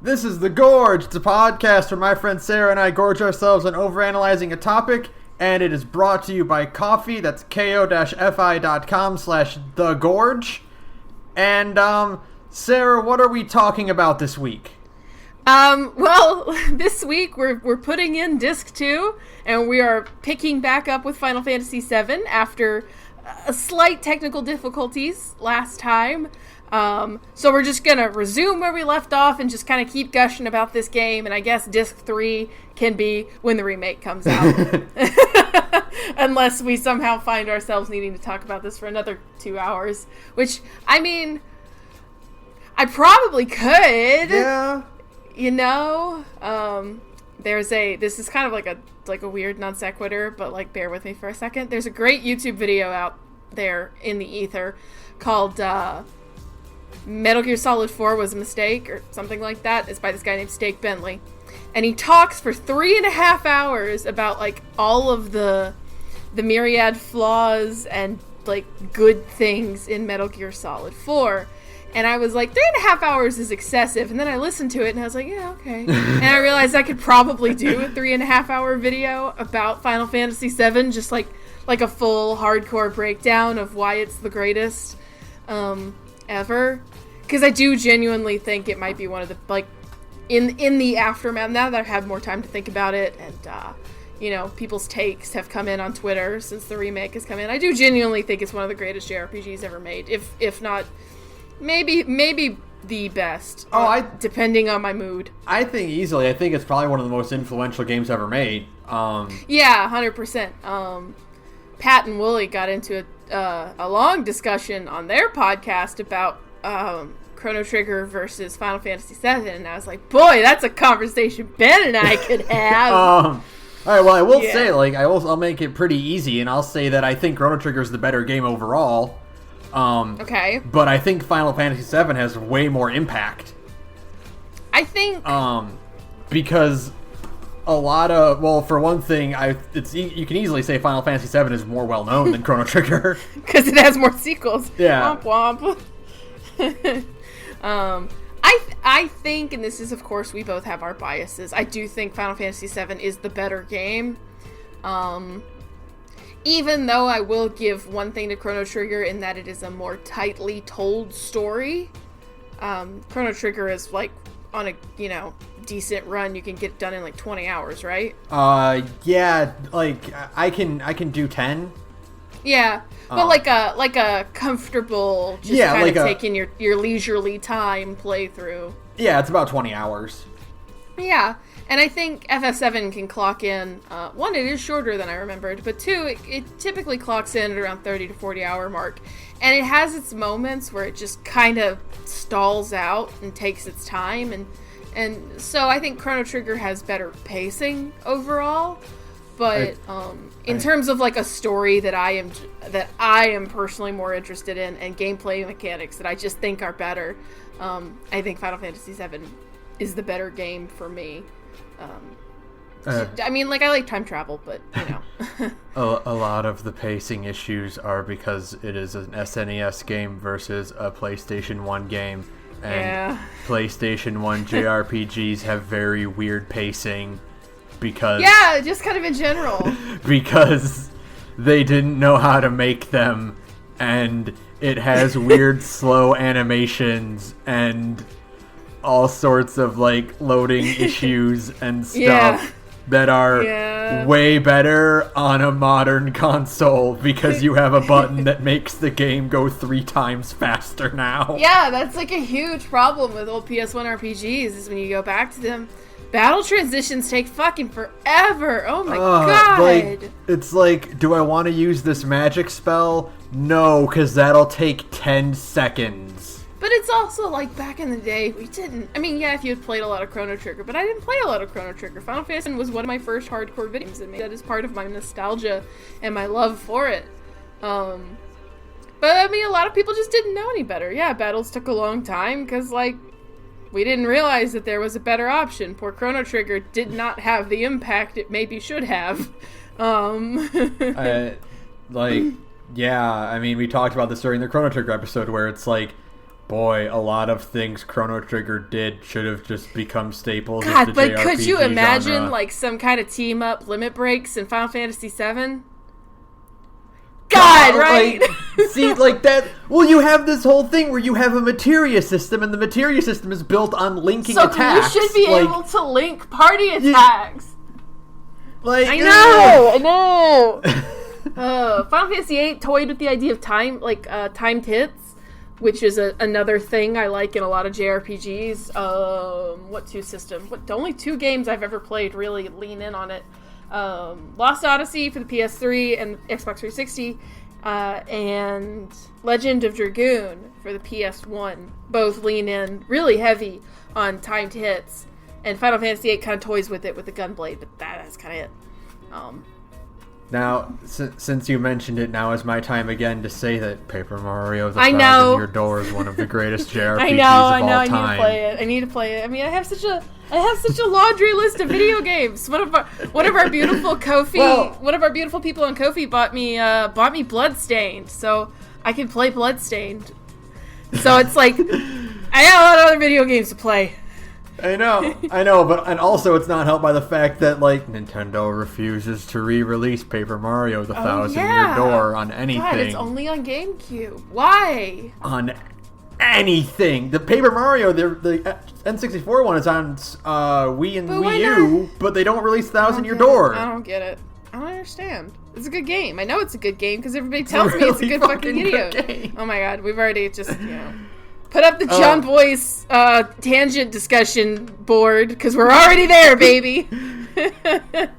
This is The Gorge. It's a podcast where my friend Sara and I gorge ourselves on overanalyzing a topic, and it is brought to you by coffee. That's ko-fi.com/thegorge. And, Sara, what are we talking about this week? Well, this week we're putting in Disc 2, and we are picking back up with Final Fantasy VII after slight technical difficulties last time. So we're just gonna resume where we left off and just kind of keep gushing about this game, and I guess Disc 3 can be when the remake comes out. Unless we somehow find ourselves needing to talk about this for another 2 hours. Which, I mean, I probably could. Yeah. You know? This is kind of like a weird non sequitur, but like bear with me for a second. There's a great YouTube video out there in the ether called, Metal Gear Solid 4 was a mistake, or something like that. It's by this guy named Steak Bentley. And he talks for 3.5 hours about, like, all of the myriad flaws and, like, good things in Metal Gear Solid 4. And I was like, 3.5 hours is excessive. And then I listened to it, and I was like, yeah, okay. And I realized I could probably do a 3.5 hour video about Final Fantasy VII, just, like a full hardcore breakdown of why it's the greatest, ever. Because I do genuinely think it might be one of the, like, in the aftermath, now that I've had more time to think about it, and, you know, people's takes have come in on Twitter since the remake has come in, I do genuinely think it's one of the greatest JRPGs ever made, if not, maybe the best, depending on my mood. I think easily, I think it's probably one of the most influential games ever made. Yeah, 100%. Pat and Wooly got into a long discussion on their podcast about Chrono Trigger versus Final Fantasy VII, and I was like, boy, that's a conversation Ben and I could have. All right, well, I will say, like, I'll make it pretty easy, and I'll say that I think Chrono Trigger is the better game overall. Okay. But I think Final Fantasy VII has way more impact. I think... because a lot of... Well, for one thing, you can easily say Final Fantasy VII is more well-known than Chrono Trigger. Because it has more sequels. Yeah. Womp womp. I think, and this is, of course, we both have our biases, I do think Final Fantasy VII is the better game. Even though I will give one thing to Chrono Trigger in that it is a more tightly told story. Chrono Trigger is, like, on a, decent run, you can get it done in, like, 20 hours, right? Yeah, like, I can do 10. Yeah, but like a comfortable, just kind of taking your leisurely time playthrough. Yeah, it's about 20 hours. Yeah, and I think FF7 can clock in, one, it is shorter than I remembered, but two, it typically clocks in at around 30 to 40 hour mark. And it has its moments where it just kind of stalls out and takes its time, and so I think Chrono Trigger has better pacing overall. But in terms of, like, a story that I am personally more interested in, and gameplay mechanics that I just think are better, I think Final Fantasy VII is the better game for me. I mean, like, I like time travel, but, a lot of the pacing issues are because it is an SNES game versus a PlayStation 1 game, and PlayStation 1 JRPGs have very weird pacing. Because just kind of in general. Because they didn't know how to make them, and it has weird slow animations and all sorts of, like, loading issues and stuff that are way better on a modern console because you have a button that makes the game go 3 times faster now. Yeah, that's, like, a huge problem with old PS1 RPGs is when you go back to them. Battle transitions take fucking forever. Oh my god. Like, it's like, do I want to use this magic spell? No, because that'll take 10 seconds. But it's also, like, back in the day, we didn't... I mean, yeah, if you had played a lot of Chrono Trigger, but I didn't play a lot of Chrono Trigger. Final Fantasy was one of my first hardcore video games, and that is part of my nostalgia and my love for it. But, I mean, a lot of people just didn't know any better. Yeah, battles took a long time, because, like, we didn't realize that there was a better option. Poor Chrono Trigger did not have the impact it maybe should have. Yeah, I mean, we talked about this during the Chrono Trigger episode where it's like, boy, a lot of things Chrono Trigger did should have just become staples. God, of the but JRPG could you imagine genre. like some kind of team up limit breaks in Final Fantasy VII? God, right? See, like that. Well, you have this whole thing where you have a materia system, and the materia system is built on linking attacks. So you should be able to link party attacks. Like, I know. Final Fantasy VIII toyed with the idea of timed hits, which is another thing I like in a lot of JRPGs. What two systems? The only two games I've ever played really lean in on it. Lost Odyssey for the PS3 and Xbox 360, and Legend of Dragoon for the PS1. Both lean in really heavy on timed hits, and Final Fantasy VIII kind of toys with it with the gunblade, but that's kind of it. Now, since you mentioned it, now is my time again to say that Paper Mario: The Thousand Year Door is one of the greatest JRPGs of all time. I need to play it. I mean, I have such a laundry list of video games. One of our beautiful one of our beautiful people on Ko-fi bought me Bloodstained, so I can play Bloodstained. So it's like I got a lot of other video games to play. I know, and also it's not helped by the fact that, like, Nintendo refuses to re-release Paper Mario: The Thousand Year Door on anything. God, it's only on GameCube. Why? On anything. The Paper Mario, the N64 one is on Wii and Wii U, but they don't release Thousand Year Door. I don't get it. I don't understand. It's a good game. I know it's a good game because everybody tells me it's a good fucking video. Game. Oh my god, we've already just, put up the John Boyce tangent discussion board because we're already there, baby. But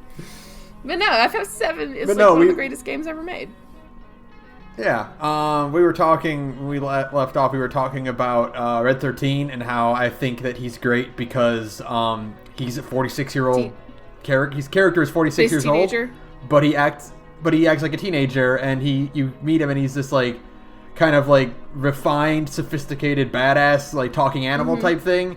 no, FF7 is one of the greatest games ever made. Yeah, we were talking about Red 13 and how I think that he's great because he's a 46-year-old character. His character is 46 years old, but he acts like a teenager, and you meet him and he's this like kind of like refined, sophisticated, badass, like talking animal type thing.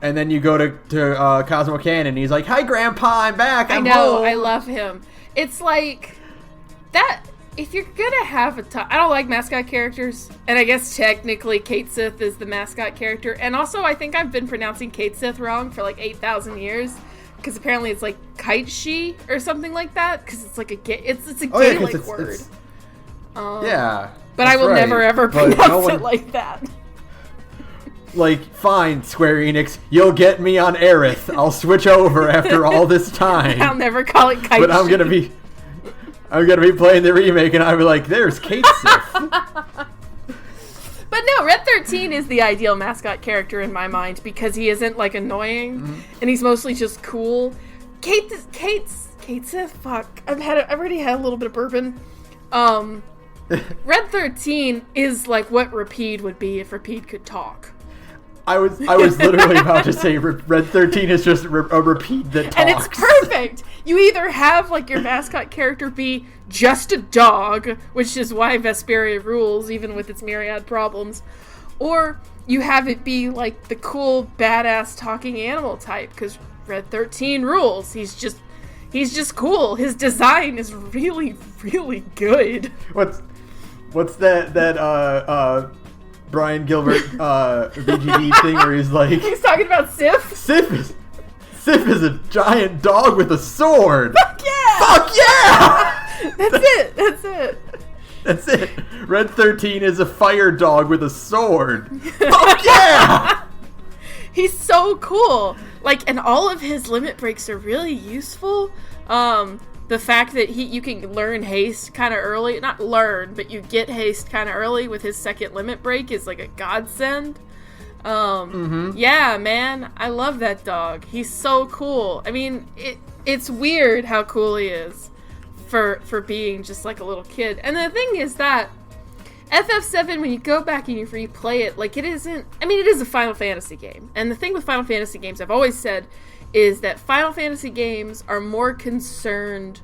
And then you go to Cosmo Cannon and he's like, "Hi, Grandpa, I'm back. I'm home." I love him. It's like that. If you're gonna have I don't like mascot characters, and I guess technically Kate Sith is the mascot character. And also, I think I've been pronouncing Kate Sith wrong for like 8,000 years, because apparently it's like Kite-Shi or something like that, because it's like a Gaelic word. Yeah. But I will never ever pronounce it like that. Like, fine, Square Enix, you'll get me on Aerith. I'll switch over after all this time. I'll never call it Kite-Shi. But I'm gonna be playing the remake, and I'll be like, "There's Kate Sith." But no, Red 13 is the ideal mascot character in my mind because he isn't like annoying, and he's mostly just cool. Kate Sith. Fuck, I've already had a little bit of bourbon. Red 13 is like what Rapide would be if Rapide could talk. I was literally about to say Red 13 is just a Rapide that talks. And it's perfect! You either have like your mascot character be just a dog, which is why Vesperia rules even with its myriad problems, or you have it be like the cool badass talking animal type, because Red 13 rules. He's just cool. His design is really, really good. What's that Brian Gilbert VGD thing where he's like... He's talking about Sif? Sif is a giant dog with a sword! Fuck yeah! Fuck yeah! That's it! Red 13 is a fire dog with a sword. Fuck yeah! He's so cool. Like, and all of his limit breaks are really useful. The fact that you can learn haste kind of early, not learn, but you get haste kind of early with his second limit break is like a godsend. Yeah, man, I love that dog. He's so cool. I mean, it's weird how cool he is for being just like a little kid. And the thing is that FF7, when you go back and you replay it, like it is a Final Fantasy game. And the thing with Final Fantasy games, I've always said, is that Final Fantasy games are more concerned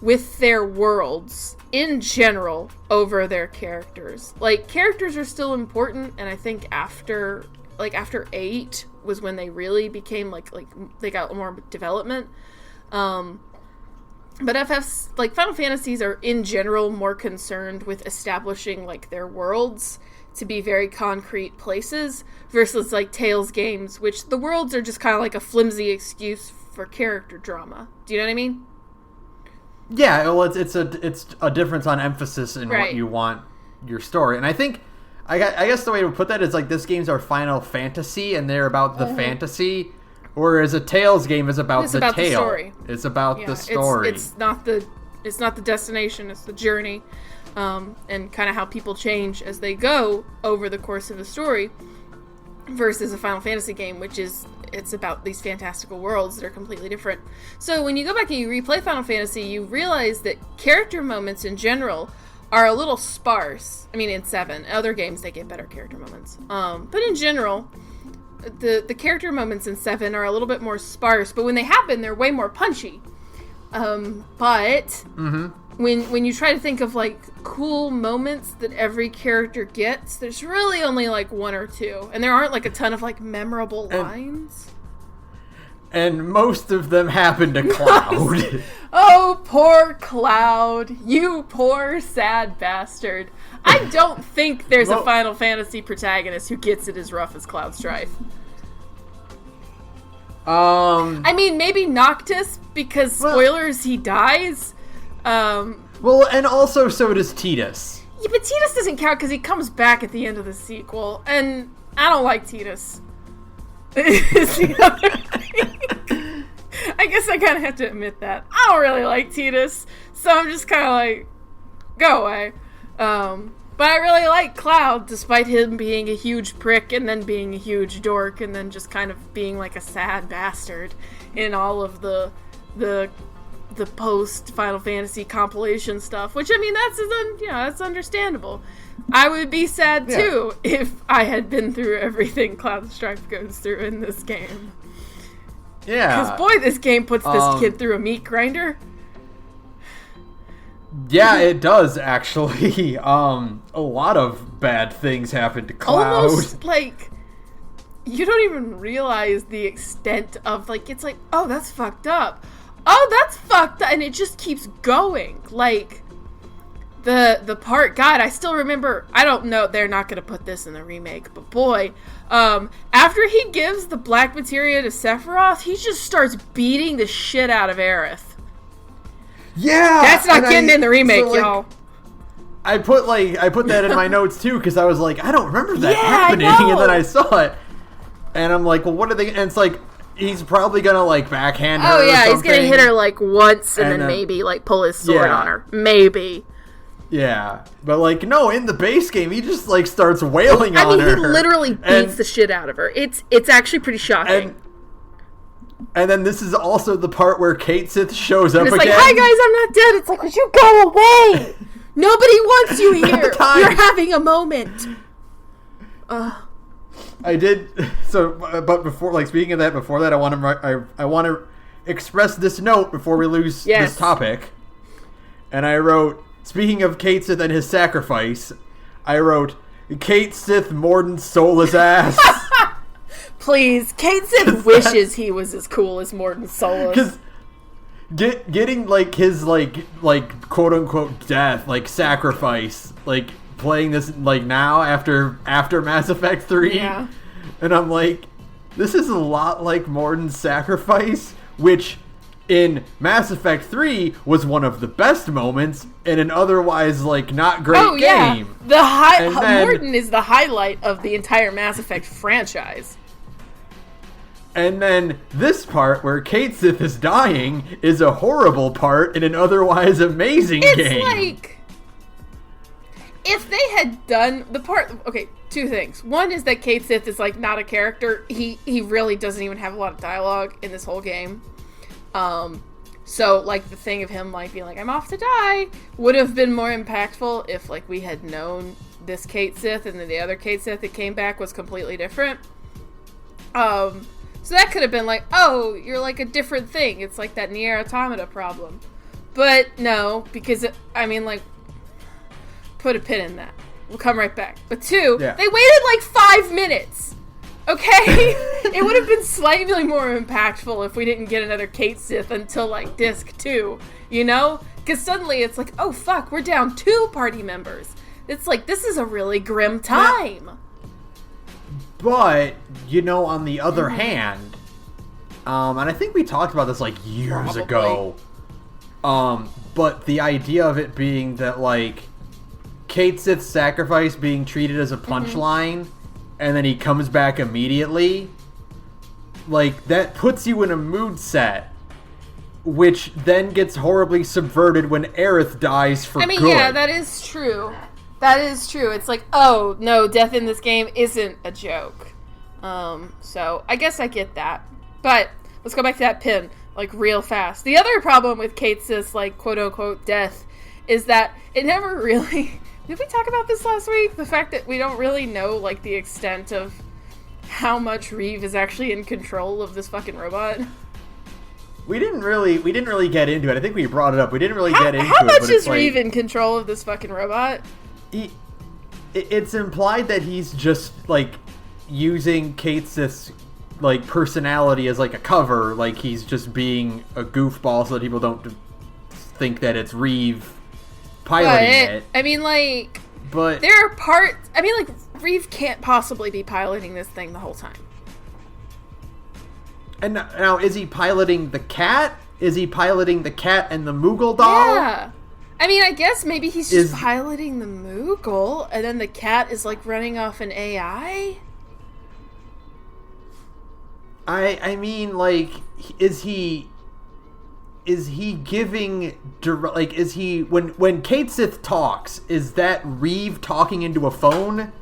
with their worlds in general over their characters. Like, characters are still important, and I think after 8 was when they really became like they got more development. But FF's, like, Final Fantasies are, in general, more concerned with establishing, like, their worlds to be very concrete places versus, like, Tales games, which the worlds are just kind of like a flimsy excuse for character drama. Do you know what I mean? Yeah, well, it's a difference on emphasis in what you want your story. And I think, I guess the way to put that is, like, this game's our Final Fantasy, and they're about the fantasy, whereas a Tales game is about the tale. The story. It's about the story. It's not the destination, it's the journey, and kind of how people change as they go over the course of the story, versus a Final Fantasy game, which is, it's about these fantastical worlds that are completely different. So when you go back and you replay Final Fantasy, you realize that character moments in general are a little sparse. I mean, in 7. Other games, they get better character moments. But in general, the character moments in 7 are a little bit more sparse, but when they happen, they're way more punchy. But when you try to think of, like, cool moments that every character gets, there's really only, like, 1 or 2. And there aren't, like, a ton of, like, memorable lines. And most of them happen to Cloud. Oh, poor Cloud. You poor, sad bastard. I don't think there's a Final Fantasy protagonist who gets it as rough as Cloud Strife. I mean, maybe Noctis, because spoilers, he dies. Well, and also so does Tidus. Yeah, but Tidus doesn't count because he comes back at the end of the sequel, and I don't like Tidus. Is the other thing. I guess I kind of have to admit that. I don't really like Tidus, so I'm just kind of like, go away. But I really like Cloud, despite him being a huge prick and then being a huge dork and then just kind of being like a sad bastard in all of the post Final Fantasy compilation stuff. Which, I mean, that's understandable. I would be sad too if I had been through everything Cloud Strife goes through in this game. Yeah. Because boy, this game puts this kid through a meat grinder. Yeah, it does, actually. A lot of bad things happen to Cloud. Almost, like, you don't even realize the extent of, like, it's like, oh, that's fucked up. Oh, that's fucked up. And it just keeps going. Like, the part, God, I still remember, I don't know, they're not going to put this in the remake, but boy, after he gives the black materia to Sephiroth, he just starts beating the shit out of Aerith. Yeah, that's not getting in the remake, so, like, y'all. I put that in my notes too because I was like, I don't remember that happening, I know. And then I saw it, and I'm like, well, what are they? And it's like he's probably gonna like backhand her. Oh yeah, or he's gonna hit her like once, and then maybe like pull his sword on her, maybe. Yeah, but like no, in the base game, he just like starts wailing on her. I mean, he literally beats the shit out of her. It's actually pretty shocking. And then this is also the part where Kate Sith shows up again. It's like, hi guys, I'm not dead. It's like, would you go away? Nobody wants you here. You're having a moment. I did. So, but before, like, speaking of that, before that, I want to express this note before we lose this topic. And I wrote, speaking of Kate Sith and his sacrifice, I wrote, Kate Sith Morden's soulless ass. Please, Kate Sith wishes he was as cool as Morden Solus. Because getting, like, his, like, quote-unquote death, like, sacrifice, like, playing this, like, now after Mass Effect 3. Yeah. And I'm like, this is a lot like Morden's sacrifice, which in Mass Effect 3 was one of the best moments in an otherwise, like, not great game. Morden is the highlight of the entire Mass Effect franchise. And then this part where Kate Sith is dying is a horrible part in an otherwise amazing game. It's like, if they had done the part, okay, two things. One is that Kate Sith is like not a character. He really doesn't even have a lot of dialogue in this whole game. So like the thing of him like being like, I'm off to die would have been more impactful if like we had known this Kate Sith and then the other Kate Sith that came back was completely different. So that could have been like, oh, you're like a different thing. It's like that Nier Automata problem. But no, because, I mean, like, put a pin in that. We'll come right back. But two, they waited like 5 minutes. Okay? It would have been slightly more impactful if we didn't get another Kate Sith until, like, disc 2. you know? Because suddenly it's like, oh fuck, we're down 2 party members. It's like, this is a really grim time. But, on the other hand, and I think we talked about this, like, years ago, but the idea of it being that, like, Kate Sith's sacrifice being treated as a punchline, and then he comes back immediately, like, that puts you in a mood set, which then gets horribly subverted when Aerith dies for good. Yeah, that is true. That is true. It's like, oh, no, death in this game isn't a joke. So, I guess I get that. But, let's go back to that pin, like, real fast. The other problem with Kate Sith's, like, quote-unquote death is that it never really... Did we talk about this last week? The fact that we don't really know, like, the extent of how much Reeve is actually in control of this fucking robot. We didn't really get into it. I think we brought it up. We didn't really get into it. How much is Reeve in control of this fucking robot? It's implied that he's just, like, using Kate Sith's, like, personality as, like, a cover. Like, he's just being a goofball so that people don't think that it's Reeve piloting it. I mean, like, but there are parts... I mean, like, Reeve can't possibly be piloting this thing the whole time. And now, is he piloting the cat? Is he piloting the cat and the Moogle doll? Yeah. I mean, I guess maybe he's just piloting the Moogle, and then the cat is, like, running off an AI? I mean, like, is he giving, like, is he, when Kate Sith talks, is that Reeve talking into a phone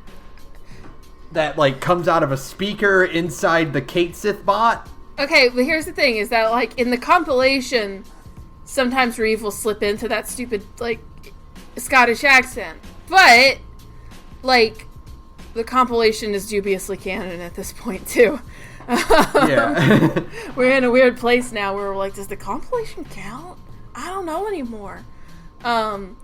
that, like, comes out of a speaker inside the Kate Sith bot? Okay, but here's the thing, is that, like, in the compilation, sometimes Reeve will slip into that stupid, like, Scottish accent. But, like, the compilation is dubiously canon at this point, too. Yeah. We're in a weird place now where we're like, does the compilation count? I don't know anymore. But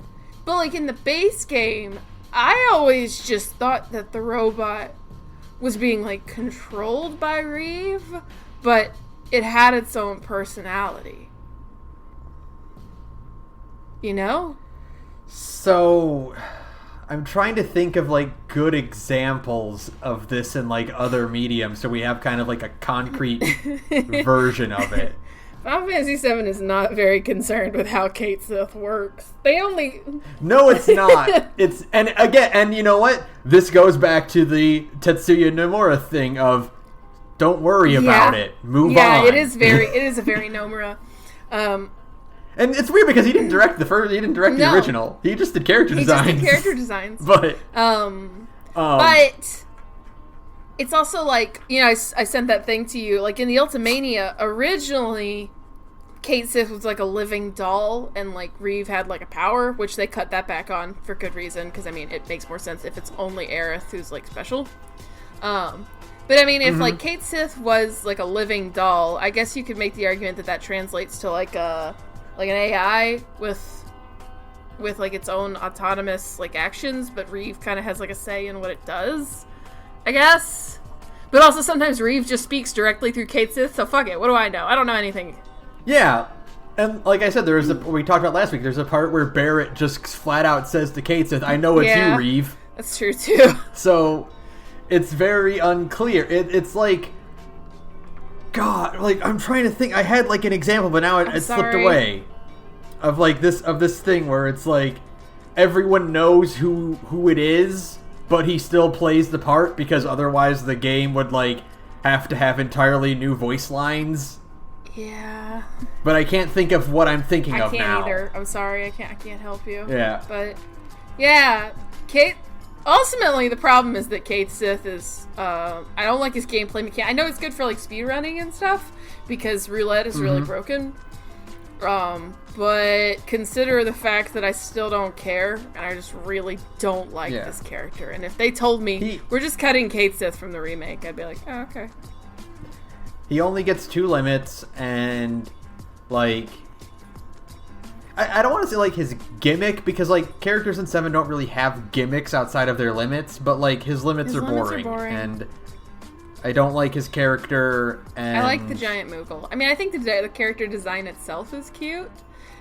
like in the base game, I always just thought that the robot was being like controlled by Reeve, but it had its own personality. You know? So I'm trying to think of, like, good examples of this in, like, other mediums, so we have kind of, like, a concrete version of it. Final Fantasy VII is not very concerned with how Kate Sith works. They only... No, it's not. And again, and you know what? This goes back to the Tetsuya Nomura thing of, don't worry about it. Move on. Yeah, it is a very Nomura. And it's weird because he didn't direct the original. He just did character designs. He just did character designs. But it's also like, I sent that thing to you. Like in the Ultimania, originally, Kate Sith was like a living doll, and like Reeve had like a power, which they cut that back on for good reason. Because I mean, it makes more sense if it's only Aerith who's like special. But I mean, if like Kate Sith was like a living doll, I guess you could make the argument that translates to like an AI with like its own autonomous like actions, but Reeve kind of has like a say in what it does, I guess. But also sometimes Reeve just speaks directly through Kate Sith, so fuck it. What do I know? I don't know anything. Yeah, and like I said, we talked about last week. There's a part where Barrett just flat out says to Kate Sith, "I know it's you, Reeve." That's true too. So it's very unclear. It's like, God, like I'm trying to think. I had like an example, but now it slipped away. Of like this thing where it's like everyone knows who it is, but he still plays the part because otherwise the game would like have to have entirely new voice lines. Yeah. But I can't think of what I'm thinking of now. I can't either. I'm sorry. I can't help you. Yeah. But yeah, Kate. Ultimately, the problem is that Kate Sith is. I don't like his gameplay mechanic. I know it's good for like speedrunning and stuff because roulette is really broken. But consider the fact that I still don't care, and I just really don't like this character. And if they told me we're just cutting Kate Sith from the remake, I'd be like, oh, okay. He only gets 2 limits, and like I don't want to say like his gimmick, because like characters in 7 don't really have gimmicks outside of their limits, but like his limits are boring, and I don't like his character. And I like the giant Moogle. I mean, I think the character design itself is cute,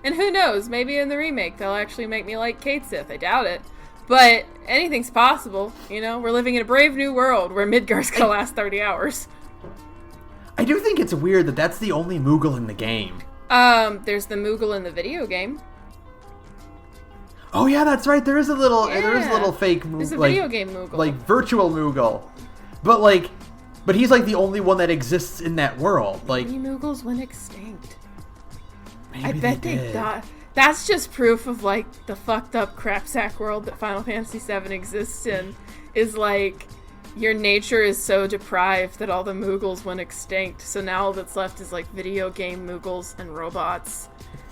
And who knows, maybe in the remake they'll actually make me like Kate Sith. I doubt it. But anything's possible, you know? We're living in a brave new world where Midgar's gonna last 30 hours. I do think it's weird that that's the only Moogle in the game. There's the Moogle in the video game. Oh yeah, that's right. There is a little fake Moogle. There's a video game Moogle. Like virtual Moogle. But he's like the only one that exists in that world. Like many Moogles went extinct. Maybe I bet they thought that's just proof of like the fucked up crapsack world that Final Fantasy VII exists in. Is like your nature is so deprived that all the Moogles went extinct. So now all that's left is like video game Moogles and robots.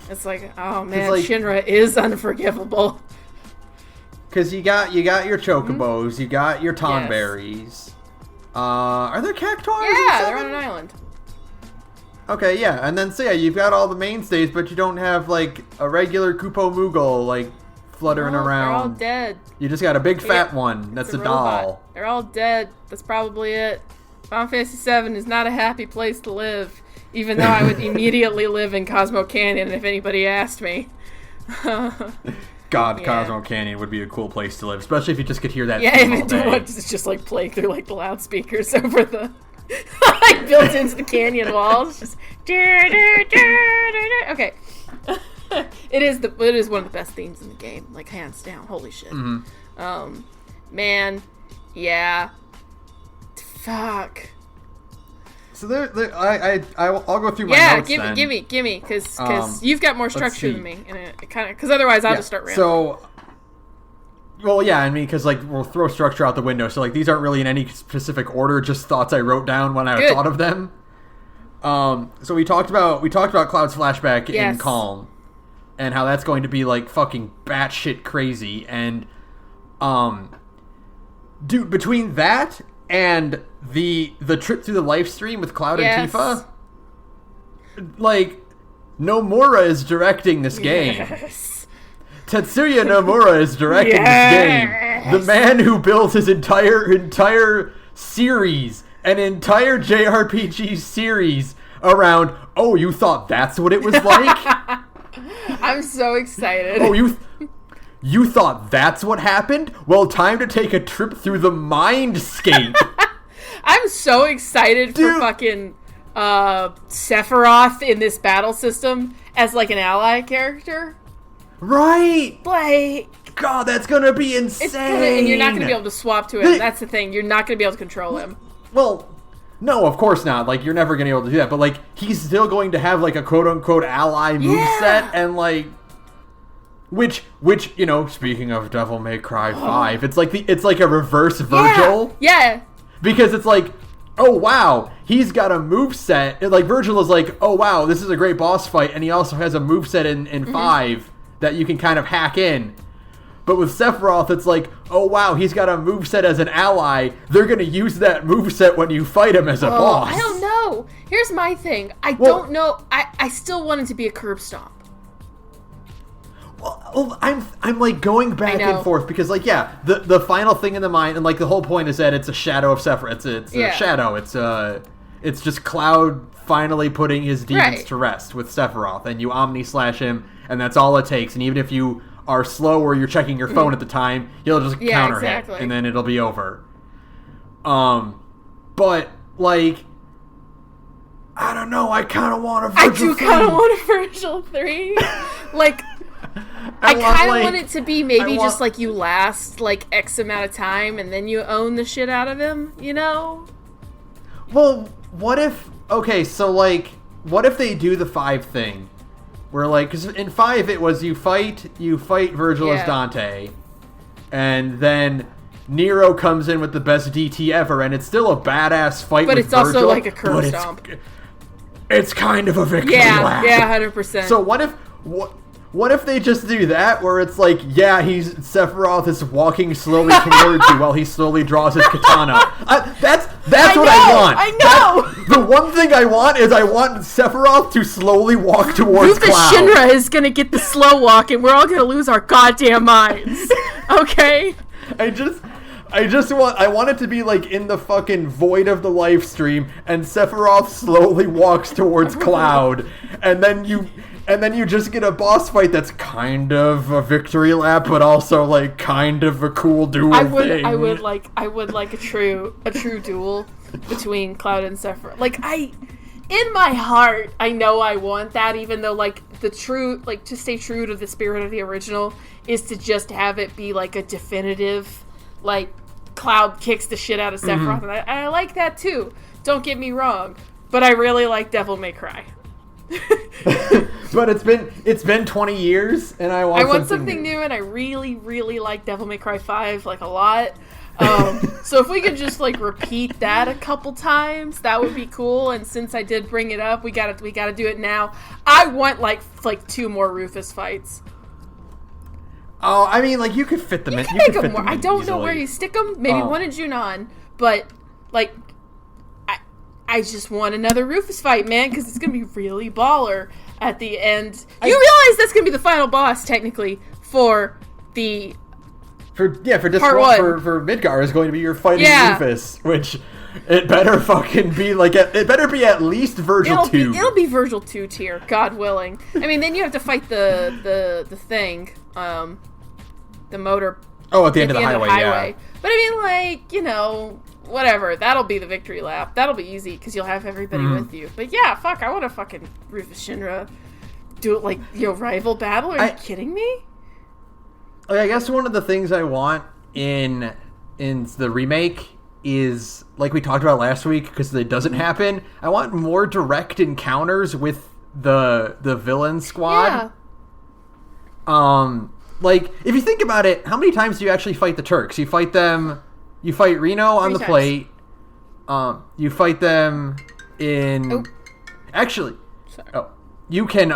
It's like, oh man, like, Shinra is unforgivable. Because you got your Chocobos, you got your Tonberries. Yes. Are there Cactuars? Yeah, they're on an island. Okay, yeah, and then so yeah, you've got all the mainstays, but you don't have like a regular Kupo Moogle like fluttering around. They're all dead. You just got a big fat one. That's a doll. They're all dead. That's probably it. Final Fantasy VII is not a happy place to live, even though I would immediately live in Cosmo Canyon if anybody asked me. God, yeah. Cosmo Canyon would be a cool place to live, especially if you just could hear that. Yeah, if it's just like play through like the loudspeakers over the like built into the canyon walls. Just okay. It is one of the best themes in the game, like hands down. Holy shit. Mm-hmm. Man, yeah. Fuck. So I'll go through my notes. Yeah, give me, because you've got more structure than me, and it kind of because otherwise I'll just start rambling. So, well, yeah, I mean, because like we'll throw structure out the window. So like these aren't really in any specific order, just thoughts I wrote down when I thought of them. So we talked about Cloud's flashback in Calm, and how that's going to be like fucking batshit crazy, and dude, between that and the trip through the live stream with Cloud and Tifa, like Nomura is directing this game. Tetsuya Nomura is directing this game. The man who built his entire series, an entire JRPG series around, oh, you thought that's what it was like? I'm so excited. Oh, you thought that's what happened? Well, time to take a trip through the Mindscape. I'm so excited for fucking Sephiroth in this battle system as like an ally character. Right. Like, God, that's gonna be insane. And you're not gonna be able to swap to him. That's the thing. You're not gonna be able to control him. Well, no, of course not. Like, you're never gonna be able to do that. But like, he's still going to have like a quote unquote ally moveset, and like. Which, you know, speaking of Devil May Cry 5, it's like a reverse Virgil. Yeah. Because it's like, oh wow, he's got a moveset. Like Virgil is like, oh wow, this is a great boss fight, and he also has a moveset in 5 that you can kind of hack in. But with Sephiroth, it's like, oh wow, he's got a moveset as an ally. They're gonna use that moveset when you fight him as a boss. I don't know. Here's my thing. I don't know. I still want it to be a curb stomp. Well, I'm like going back and forth because like the final thing in the mind, and like the whole point is that it's a shadow of Sephiroth. It's a shadow. It's just Cloud finally putting his demons to rest with Sephiroth, and you Omni Slash him, and that's all it takes. And even if you are slow or you're checking your phone at the time, you'll just counter hit, and then it'll be over. But like, I don't know. I kind of want a Virgil 3. I do kind of want a Virgil 3. Like. I kind of want it to be just like you last like X amount of time and then you own the shit out of him, you know? Well, what if they do the 5 thing? Where like, because in 5 it was you fight Virgil as Dante, and then Nero comes in with the best DT ever, and it's still a badass fight with Virgil. But it's also like a curb stomp. It's kind of a victory lap. Yeah, 100%. So what if they just do that, where it's like, Sephiroth is walking slowly towards you while he slowly draws his katana. That's what I want. I know! The one thing I want is I want Sephiroth to slowly walk towards Cloud. The Shinra is gonna get the slow walk, and we're all gonna lose our goddamn minds. Okay? I want it to be like in the fucking void of the live stream, and Sephiroth slowly walks towards Cloud, and then And then you just get a boss fight that's kind of a victory lap, but also like kind of a cool duel thing. I would like a true duel between Cloud and Sephiroth. Like in my heart, I know I want that, even though like to stay true to the spirit of the original is to just have it be like a definitive, like Cloud kicks the shit out of Sephiroth, and I like that too. Don't get me wrong, but I really like Devil May Cry. But it's been 20 years, and I want something new, and I really, really like Devil May Cry 5 like a lot. So if we could just like repeat that a couple times, that would be cool. And since I did bring it up, we gotta do it now. I want like 2 more Rufus fights. Oh, I mean, like you could fit them in. You can make them more. I don't know where you stick them. Maybe one in Junon, but like. I just want another Rufus fight, man, because it's going to be really baller at the end. You realize that's going to be the final boss, technically, for Midgar is going to be your fighting Rufus, which it better fucking be like it better be at least Virgil 2. It'll be Virgil 2 tier, God willing. I mean, then you have to fight the thing, the motor. Oh, at the end of the highway, yeah. But I mean, like, whatever. That'll be the victory lap. That'll be easy because you'll have everybody with you. But yeah, I want to fucking Rufus Shinra do it like rival battle. Are you kidding me? I guess one of the things I want in the remake is, like we talked about last week, because it doesn't happen. I want more direct encounters with the villain squad. Yeah. Like, if you think about it, how many times do you actually fight the Turks? You fight Reno on the plate. You fight them in... Oh. Actually... Sorry. Oh. You can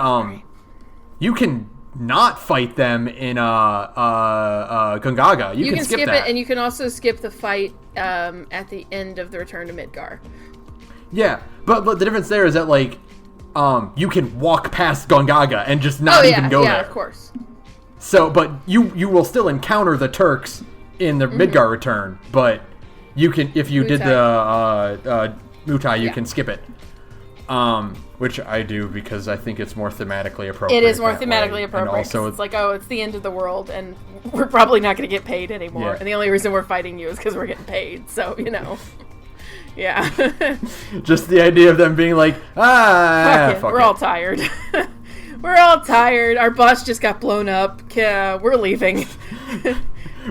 not fight them in Gongaga. You can skip that. It, and you can also skip the fight at the end of the Return to Midgar. Yeah, but the difference there is that, like, you can walk past Gongaga and just not even go there. Yeah, of course. So, but you will still encounter the Turks in the Midgar Return, but you can, if you did the Mutai, you can skip it. Which I do because I think it's more thematically appropriate. It is more thematically appropriate. And also, it's like, it's the end of the world, and we're probably not going to get paid anymore. Yeah. And the only reason we're fighting you is because we're getting paid. So, yeah. Just the idea of them being like, fuck we're all tired. We're all tired. Our bus just got blown up. We're leaving.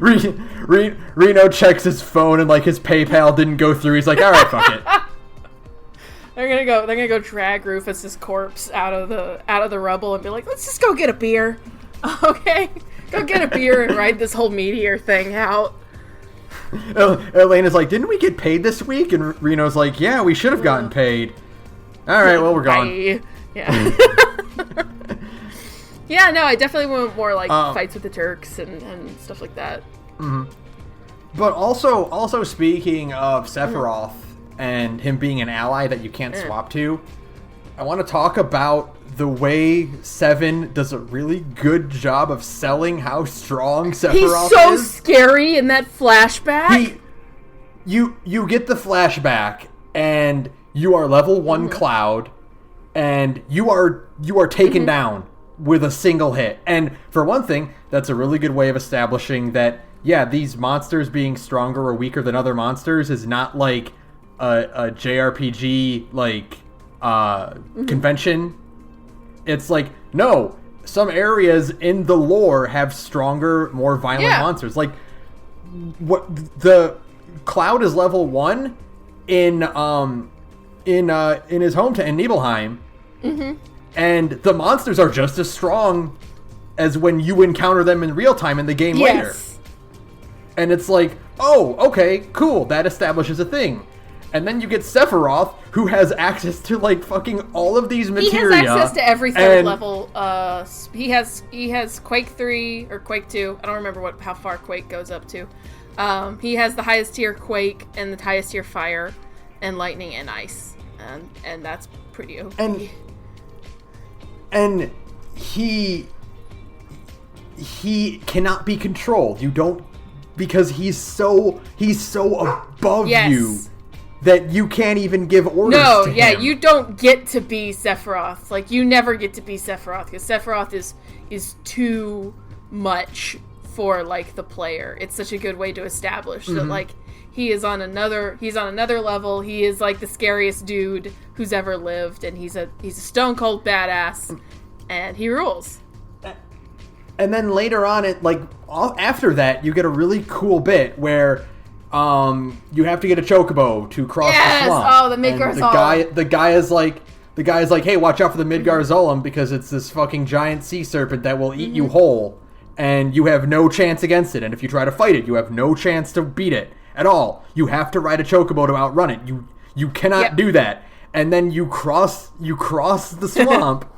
Reno checks his phone and like his PayPal didn't go through. He's like, all right, fuck it. They're gonna go drag Rufus's corpse out of the rubble and be like, let's just go get a beer. Okay, go get a beer and ride this whole meteor thing out. Elena's like, didn't we get paid this week? And Reno's like, yeah, we should have gotten paid. All right, well, we're gone. Bye. Yeah. Yeah, no, I definitely want more like fights with the Turks and stuff like that. Mm-hmm. But also speaking of Sephiroth and him being an ally that you can't swap to, I want to talk about the way VII does a really good job of selling how strong Sephiroth is. He's so scary in that flashback. You get the flashback and you are level 1 Cloud and you are taken down with a single hit. And for one thing, that's a really good way of establishing that, yeah, these monsters being stronger or weaker than other monsters is not like a JRPG like convention. It's like, no, some areas in the lore have stronger, more violent monsters. Like, what the Cloud is level 1 in his hometown in Nibelheim. And the monsters are just as strong as when you encounter them in real time in the game later. And it's like, oh, okay, cool, that establishes a thing. And then you get Sephiroth, who has access to, like, fucking all of these materia. He has access to every third level. He has Quake 3, or Quake 2, I don't remember how far Quake goes up to. He has the highest tier Quake, and the highest tier Fire, and Lightning, and Ice. And that's pretty okay. And he cannot be controlled. You don't, because he's so above you that you can't even give orders to him. You don't get to be Sephiroth. Like, you never get to be Sephiroth, because Sephiroth is too much for, like, the player. It's such a good way to establish that, like, he's on another level. He is, like, the scariest dude who's ever lived, and he's a stone cold badass, and he rules. And then later on, after that, you get a really cool bit where you have to get a chocobo to cross the swamp. Oh, the Midgar The guy is like, hey, watch out for the Midgar Zolom, because it's this fucking giant sea serpent that will eat you whole, and you have no chance against it. And if you try to fight it, you have no chance to beat it at all. You have to ride a chocobo to outrun it. You cannot do that. And then you cross the swamp,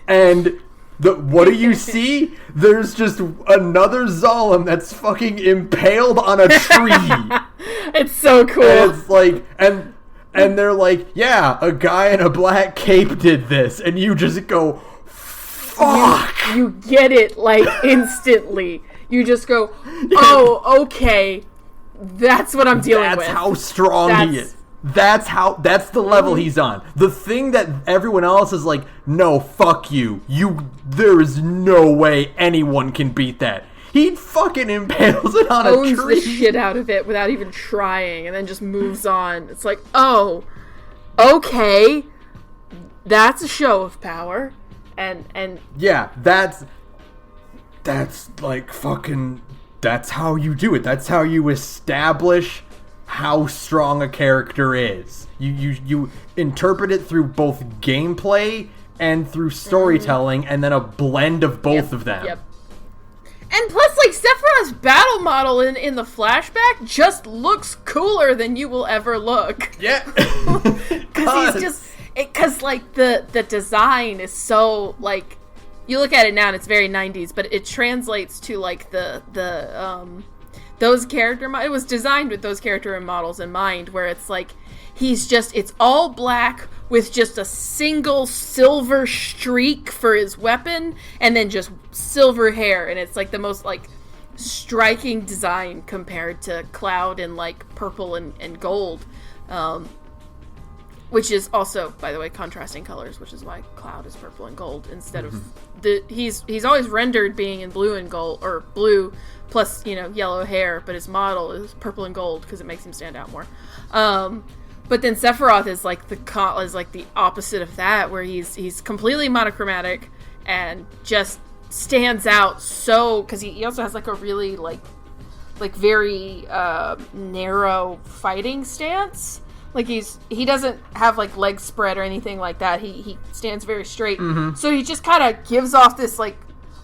and what do you see? There's just another Zolom that's fucking impaled on a tree. It's so cool. And it's like, and they're like, yeah, a guy in a black cape did this, and you just go, fuck. You get it, like, instantly. You just go, oh, okay, that's what I'm dealing with. That's how strong he is. That's the level he's on. The thing that everyone else is like, no, fuck you. There is no way anyone can beat that. He fucking impales it on a tree. Owns the shit out of it without even trying, and then just moves on. It's like, oh, okay, that's a show of power. And yeah, that's like fucking, that's how you do it. That's how you establish how strong a character is. You interpret it through both gameplay and through storytelling, and then a blend of both of them. Yep. And plus, like, Sephiroth's battle model in the flashback just looks cooler than you will ever look. Yeah. Because he's just... Because, like, the design is so, like... You look at it now and it's very 90s, but it translates to, like, those character... It was designed with those character models in mind, where it's, like, it's all black with just a single silver streak for his weapon, and then just silver hair, and it's, like, the most, like, striking design compared to Cloud and, like, purple and gold. Which is also, by the way, contrasting colors, which is why Cloud is purple and gold instead of he's always rendered being in blue and gold, or blue plus, yellow hair, but his model is purple and gold because it makes him stand out more. But then Sephiroth is like the opposite of that, where he's completely monochromatic and just stands out so, because he also has like a really like very narrow fighting stance. Like, he doesn't have, like, legs spread or anything like that. He stands very straight. Mm-hmm. So he just kind of gives off this, like,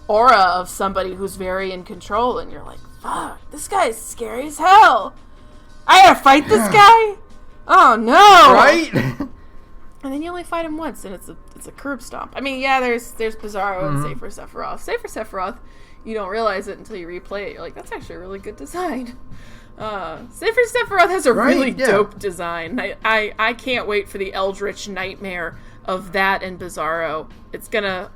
aura of somebody who's very in control. And you're like, fuck, this guy is scary as hell. I gotta fight this guy? Oh, no. Right? And then you only fight him once, and it's a curb stomp. I mean, yeah, there's Bizarro and Safer Sephiroth. Safer Sephiroth, you don't realize it until you replay it. You're like, that's actually a really good design. Safer Sephiroth has a really dope design. I can't wait for the Eldritch nightmare of that and Bizarro. It's gonna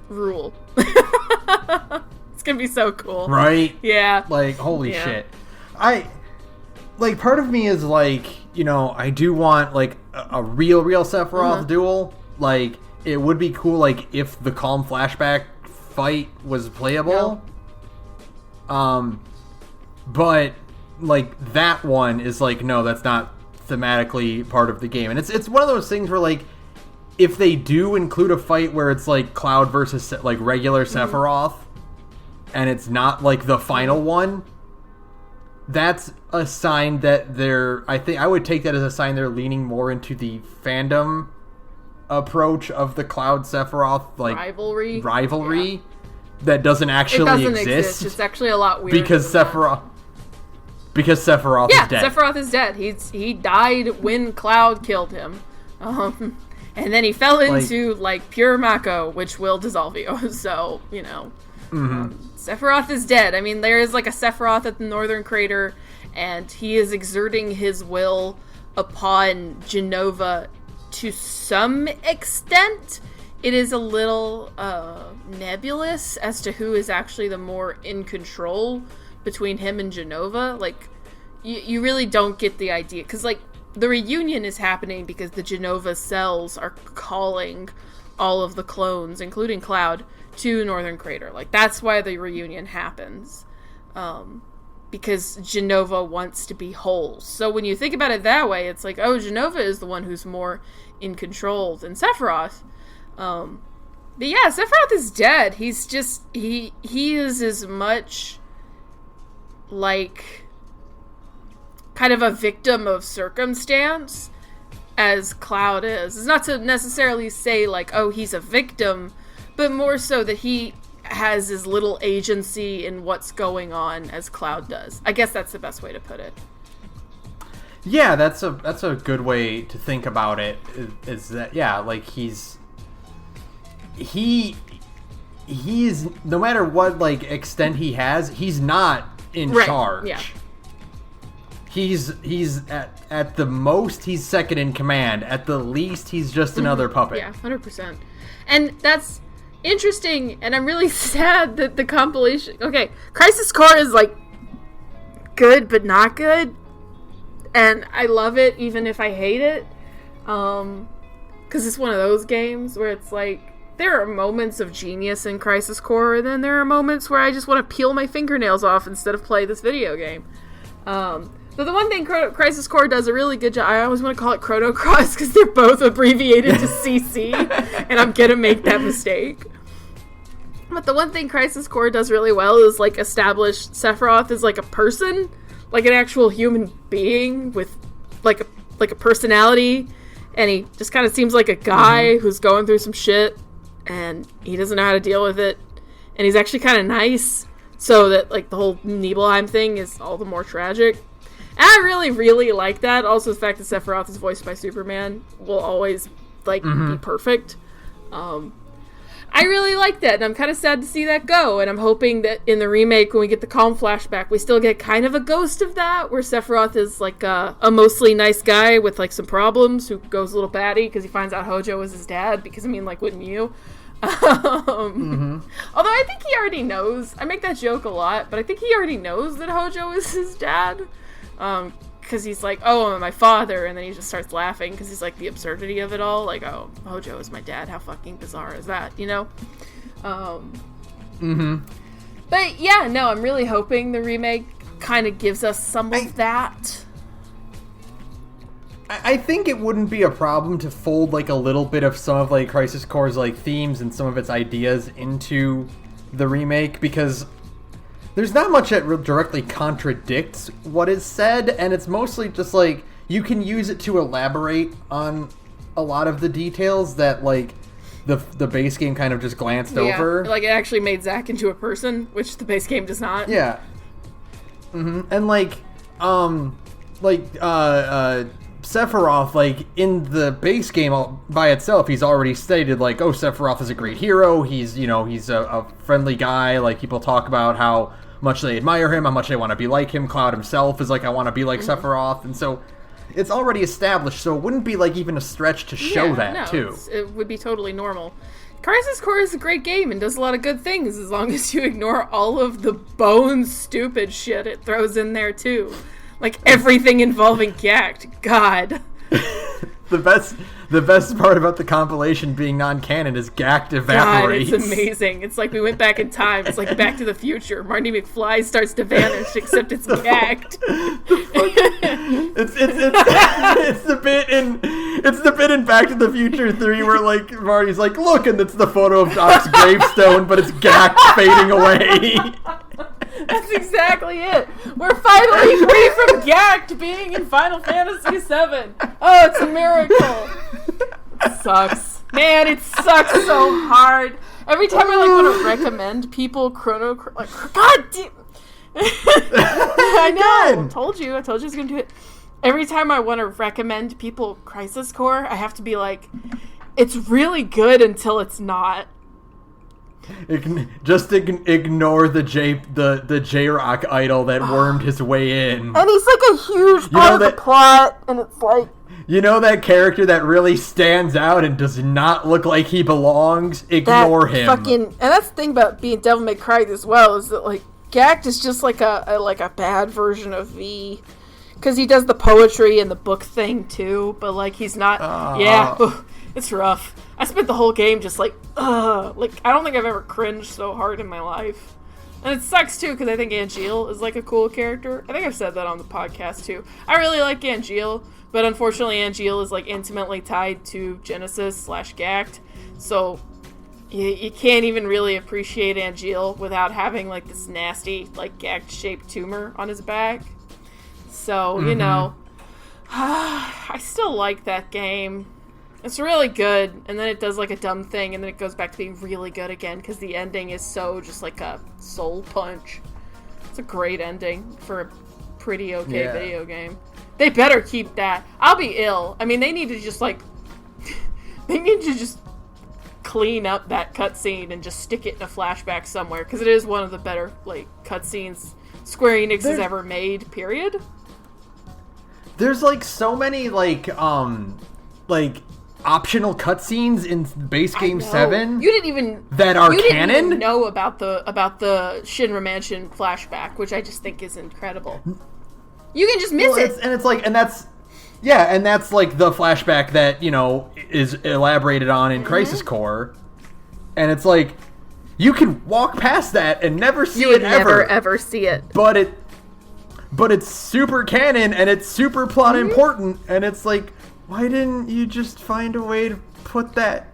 rule. It's gonna be so cool. Right? Yeah. Like, holy shit. Part of me is like, I do want like a real Sephiroth duel. Like, it would be cool, like, if the Calm flashback fight was playable. But, like, that one is like, no, that's not thematically part of the game. And it's one of those things where, like, if they do include a fight where it's, like, Cloud versus, like, regular Sephiroth, and it's not, like, the final one, that's a sign that I would take that as a sign they're leaning more into the fandom approach of the Cloud Sephiroth, like, rivalry. Yeah. That doesn't actually exist. It's actually a lot weirder. Because Sephiroth is dead. Yeah, Sephiroth is dead. He died when Cloud killed him. And then he fell into, like, pure Mako, which will dissolve you. So, Sephiroth is dead. I mean, there is, like, a Sephiroth at the Northern Crater, and he is exerting his will upon Genova to some extent. It is a little nebulous as to who is actually the more in control between him and Genova. Like, you really don't get the idea. Because, like, the reunion is happening because the Genova cells are calling all of the clones, including Cloud, to Northern Crater. Like, that's why the reunion happens. Because Genova wants to be whole. So when you think about it that way, it's like, oh, Genova is the one who's more in control than Sephiroth. But yeah, Sephiroth is dead. He's just, he is as much like kind of a victim of circumstance as Cloud is. It's not to necessarily say like, oh, he's a victim, but more so that he has as little agency in what's going on as Cloud does. I guess that's the best way to put it. Yeah, that's a good way to think about it. Is that, yeah, like he is, no matter what like extent he has, he's not in charge. Yeah. He's at the most he's second in command. At the least he's just another puppet. Yeah, 100%. And that's interesting, and I'm really sad that the compilation... Okay, Crisis Core is, like, good but not good. And I love it even if I hate it. Because it's one of those games where it's like, there are moments of genius in Crisis Core, and then there are moments where I just want to peel my fingernails off instead of play this video game. But the one thing Crisis Core does a really good job, I always want to call it Chrono Cross because they're both abbreviated to CC, and I'm going to make that mistake. But the one thing Crisis Core does really well is, like, establish Sephiroth as, like, a person, like an actual human being with, like a personality, and he just kind of seems like a guy who's going through some shit, and he doesn't know how to deal with it, and he's actually kind of nice, so that, like, the whole Nibelheim thing is all the more tragic. And I really, really like that. Also, the fact that Sephiroth is voiced by Superman will always, like, be perfect. I really like that, and I'm kind of sad to see that go, and I'm hoping that in the remake, when we get the Calm flashback, we still get kind of a ghost of that, where Sephiroth is, like, a mostly nice guy with, like, some problems, who goes a little batty because he finds out Hojo is his dad, because, I mean, like, wouldn't you? Although I think he already knows. I make that joke a lot, but I think he already knows that Hojo is his dad. Because he's like, oh, my father, and then he just starts laughing because he's like, the absurdity of it all, like, oh, Hojo is my dad, how fucking bizarre is that, you know? But yeah, no, I'm really hoping the remake kind of gives us some of that. I think it wouldn't be a problem to fold, like, a little bit of some of, like, Crisis Core's, like, themes and some of its ideas into the remake, because there's not much that directly contradicts what is said, and it's mostly just, like, you can use it to elaborate on a lot of the details that, like, the base game kind of just glanced over. Like, it actually made Zack into a person, which the base game does not. Yeah. And, like, Sephiroth, like, in the base game by itself, he's already stated, like, oh, Sephiroth is a great hero, he's, you know, he's a friendly guy, like, people talk about how much they admire him, how much they want to be like him. Cloud himself is like, I want to be like Sephiroth, and so it's already established, so it wouldn't be, like, even a stretch to show that, too. It would be totally normal. Crisis Core is a great game and does a lot of good things, as long as you ignore all of the bone stupid shit it throws in there, too. Like, everything involving Gact. God. The best part about the compilation being non-canon is Gact evaporates. God, it's amazing. It's like we went back in time. It's like Back to the Future. Marty McFly starts to vanish, except it's Gact. It's the bit in Back to the Future 3 where, like, Marty's like, look, and it's the photo of Doc's gravestone, but it's Gact fading away. That's exactly it. We're finally free from Gact being in Final Fantasy VII. Oh, it's a miracle. It sucks. Man, it sucks so hard. Every time I, like, want to recommend people Chrono... Like, God damn... I know. I told you I was going to do it. Every time I want to recommend people Crisis Core, I have to be like, it's really good until it's not. Just ignore the J-Rock idol that wormed his way in. And he's like a huge part of the plot, and it's like... You know that character that really stands out and does not look like he belongs? Ignore him. And that's the thing about being Devil May Cry as well, is that, like, Gact is just like a bad version of V. because he does the poetry and the book thing too, but like he's not. It's rough. I spent the whole game just like I don't think I've ever cringed so hard in my life. And it sucks too because I think Angeal is like a cool character. I think I've said that on the podcast too. I really like Angeal, but unfortunately Angeal is like intimately tied to Genesis / Gact, so you can't even really appreciate Angeal without having like this nasty like Gact shaped tumor on his back. So you know, I still like that game. It's really good, and then it does like a dumb thing, and then it goes back to being really good again because the ending is so just like a soul punch. It's a great ending for a pretty okay video game. They better keep that. I'll be ill. I mean, they need to just clean up that cutscene and just stick it in a flashback somewhere because it is one of the better like cutscenes Square Enix has ever made. Period. There's like so many like optional cutscenes in base game 7 you didn't even know about the Shinra Mansion flashback, which I just think is incredible. You can just miss it. And that's like the flashback that, you know, is elaborated on in Crisis Core. And it's like you can walk past that and never see it ever. You would never ever see it. But it's super canon and it's super plot important, and it's like, why didn't you just find a way to put that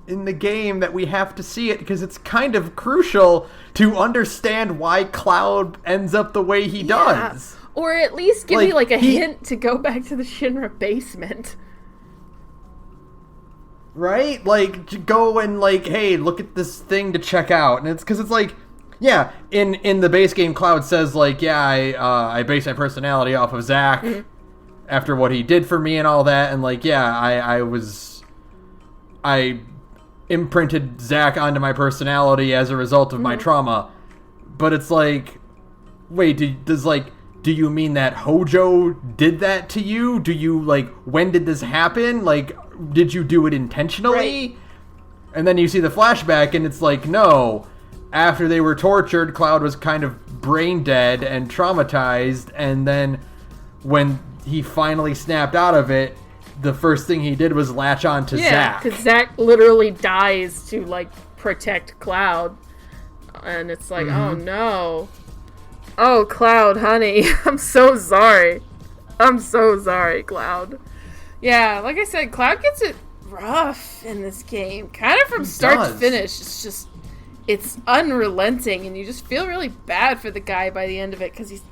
in the game that we have to see it? Because it's kind of crucial to understand why Cloud ends up the way he does. Or at least give me like a hint to go back to the Shinra basement. Right? Like, to go and like, hey, look at this thing to check out. And it's because it's like, yeah, in the base game, Cloud says like, yeah, I base my personality off of Zack. After what he did for me and all that, and like, yeah, I imprinted Zack onto my personality as a result of my trauma. But it's like, wait, do you mean that Hojo did that to you? Do you, like, when did this happen? Like, did you do it intentionally? Right. And then you see the flashback, and it's like, no. After they were tortured, Cloud was kind of brain dead and traumatized, and then when he finally snapped out of it, the first thing he did was latch on to Zack. Yeah, because Zack literally dies to, like, protect Cloud. And it's like, oh no. Oh, Cloud, honey. I'm so sorry. I'm so sorry, Cloud. Yeah, like I said, Cloud gets it rough in this game. Kind of from start to finish. It's just, it's unrelenting, and you just feel really bad for the guy by the end of it, because he's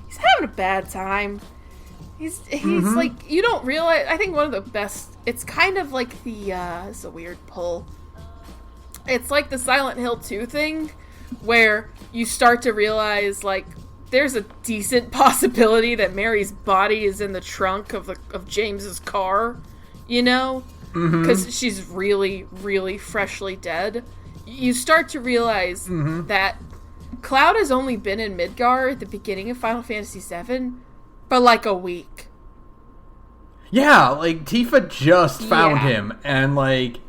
having a bad time. He's like, you don't realize, I think one of the best, it's kind of like the, it's a weird pull. It's like the Silent Hill 2 thing, where you start to realize, like, there's a decent possibility that Mary's body is in the trunk of James's car, you know? Because she's really, really freshly dead. You start to realize that Cloud has only been in Midgar at the beginning of Final Fantasy VII for like a week. Yeah, like Tifa just found him, and like,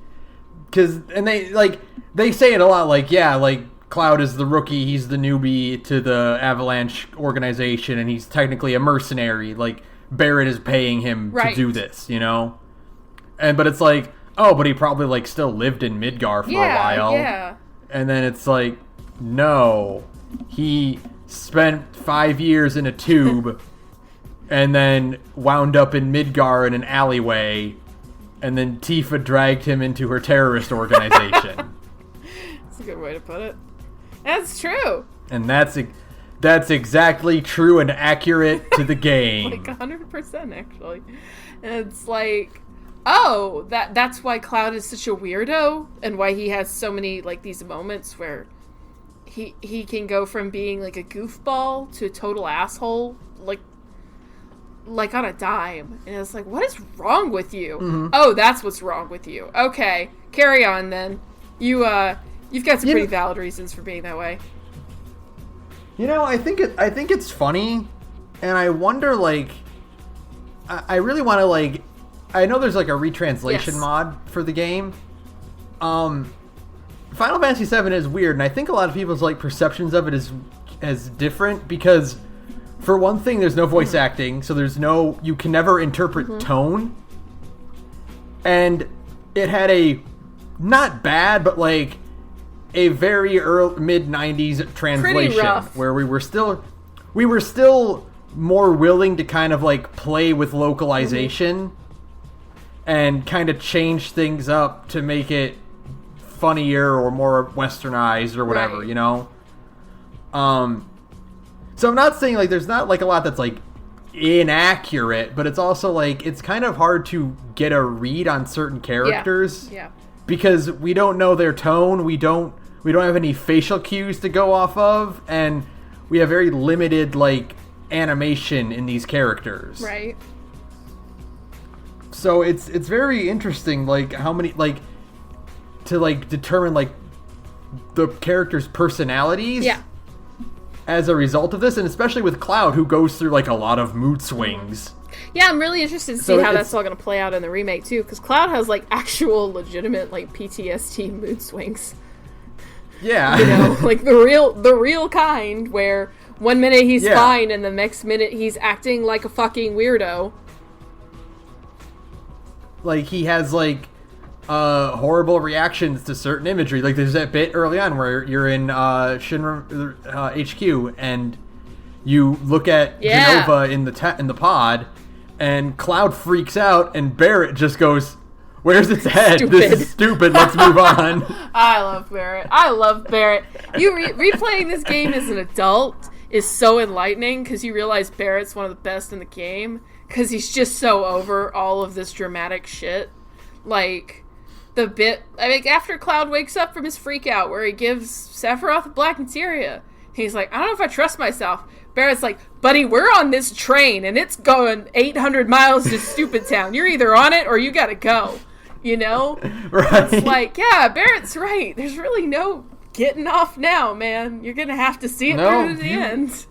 they say it a lot, like, yeah, like Cloud is the rookie, he's the newbie to the Avalanche organization, and he's technically a mercenary. Like, Barrett is paying him to do this, you know? But it's like, oh, but he probably like still lived in Midgar for a while. Yeah. And then it's like, no, he spent 5 years in a tube. And then wound up in Midgar in an alleyway, and then Tifa dragged him into her terrorist organization. That's a good way to put it. That's true. And that's exactly true and accurate to the game. Like 100%, actually. And it's like, oh, that's why Cloud is such a weirdo, and why he has so many like these moments where he can go from being like a goofball to a total asshole, like on a dime. And it's like, what is wrong with you? Oh, that's what's wrong with you. Okay, carry on then. You've got some pretty valid reasons for being that way. You know, I think it's funny, and I wonder, like, I really want to, like, I know there's like a retranslation mod for the game. Final Fantasy VII is weird, and I think a lot of people's like perceptions of it is different, because for one thing, there's no voice acting, so you can never interpret tone. And it had a not bad, but like a very early mid-90s translation where we were still more willing to kind of like play with localization and kind of change things up to make it funnier or more westernized or whatever, you know? So I'm not saying like there's not like a lot that's like inaccurate, but it's also like it's kind of hard to get a read on certain characters because we don't know their tone, we don't have any facial cues to go off of, and we have very limited like animation in these characters. Right. So it's very interesting like how many like to like determine like the characters' personalities. Yeah. As a result of this, and especially with Cloud, who goes through like a lot of mood swings. Yeah, I'm really interested to see how that's all going to play out in the remake too, because Cloud has like actual, legitimate like PTSD mood swings. Yeah, you know, like the real kind, where one minute he's fine and the next minute he's acting like a fucking weirdo. Like he has like horrible reactions to certain imagery. Like there's that bit early on where you're in Shinra HQ and you look at Genova in the pod, and Cloud freaks out, and Barrett just goes, "Where's its head? Stupid. This is stupid. Let's move on." I love Barrett. You replaying this game as an adult is so enlightening because you realize Barrett's one of the best in the game because he's just so over all of this dramatic shit. Like the bit, I mean, after Cloud wakes up from his freak out where he gives Sephiroth a black materia, he's like, I don't know if I trust myself. Barrett's like, buddy, we're on this train and it's going 800 miles to Stupid Town. You're either on it or you gotta go. You know? Right. It's like, yeah, Barrett's right. There's really no getting off now, man. You're gonna have to see it through to the end.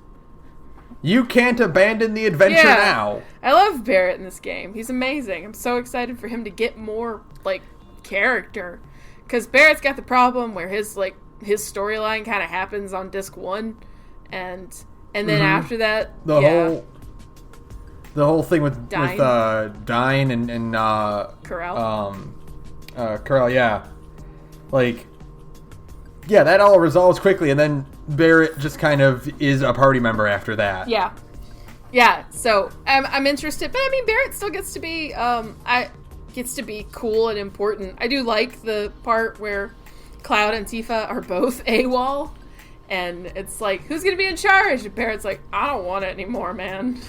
You can't abandon the adventure now. I love Barrett in this game. He's amazing. I'm so excited for him to get more, like, character. Because Barrett's got the problem where his storyline kind of happens on disc 1. And then after that, the whole thing with Dine and Corral. Corral, yeah. Like, yeah, that all resolves quickly, and then Barrett just kind of is a party member after that. Yeah. Yeah, so I'm interested, but I mean, Barrett still gets to be, gets to be cool and important. I do like the part where Cloud and Tifa are both AWOL, and it's like, who's gonna be in charge? And Barrett's like, I don't want it anymore, man.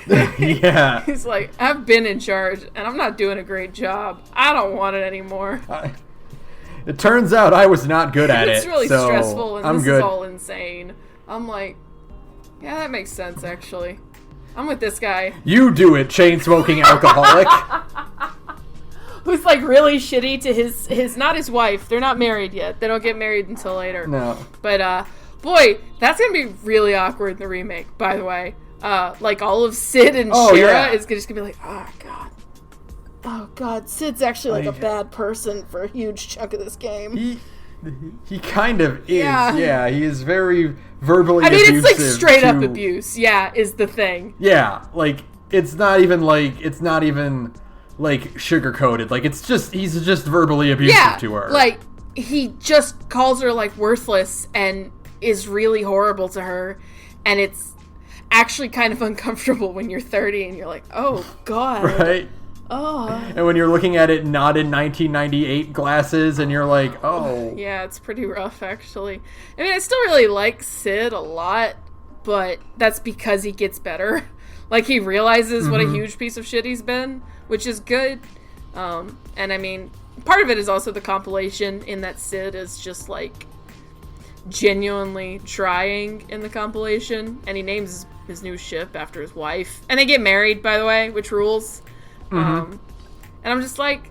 Yeah. He's like, I've been in charge, and I'm not doing a great job. I don't want it anymore. It turns out I was not good at it. It's really stressful, and this good. is all insane. I'm like, yeah, that makes sense, actually. I'm with this guy. You do it, chain-smoking alcoholic. Who's, like, really shitty to his not his wife. They're not married yet. They don't get married until later. No. But, boy, that's gonna be really awkward in the remake, by the way. Like, all of Sid and Sara is just gonna be like, oh god, Sid's actually, like, a bad person for a huge chunk of this game. He kind of is, yeah. He is very verbally abusive. I mean, it's like straight up abuse, is the thing. Yeah, like, it's not even sugar-coated. Like, he's just verbally abusive to her. Like, he just calls her, like, worthless and is really horrible to her, and it's actually kind of uncomfortable when you're 30 and you're like, oh, God. Right? Oh. And when you're looking at it not in 1998 glasses and you're like, oh. Yeah, it's pretty rough, actually. I mean, I still really like Sid a lot, but that's because he gets better. Like, he realizes what a huge piece of shit he's been, which is good. And I mean, part of it is also the compilation in that Sid is just, like, genuinely trying in the compilation. And he names his new ship after his wife. And they get married, by the way, which rules. And I'm just like,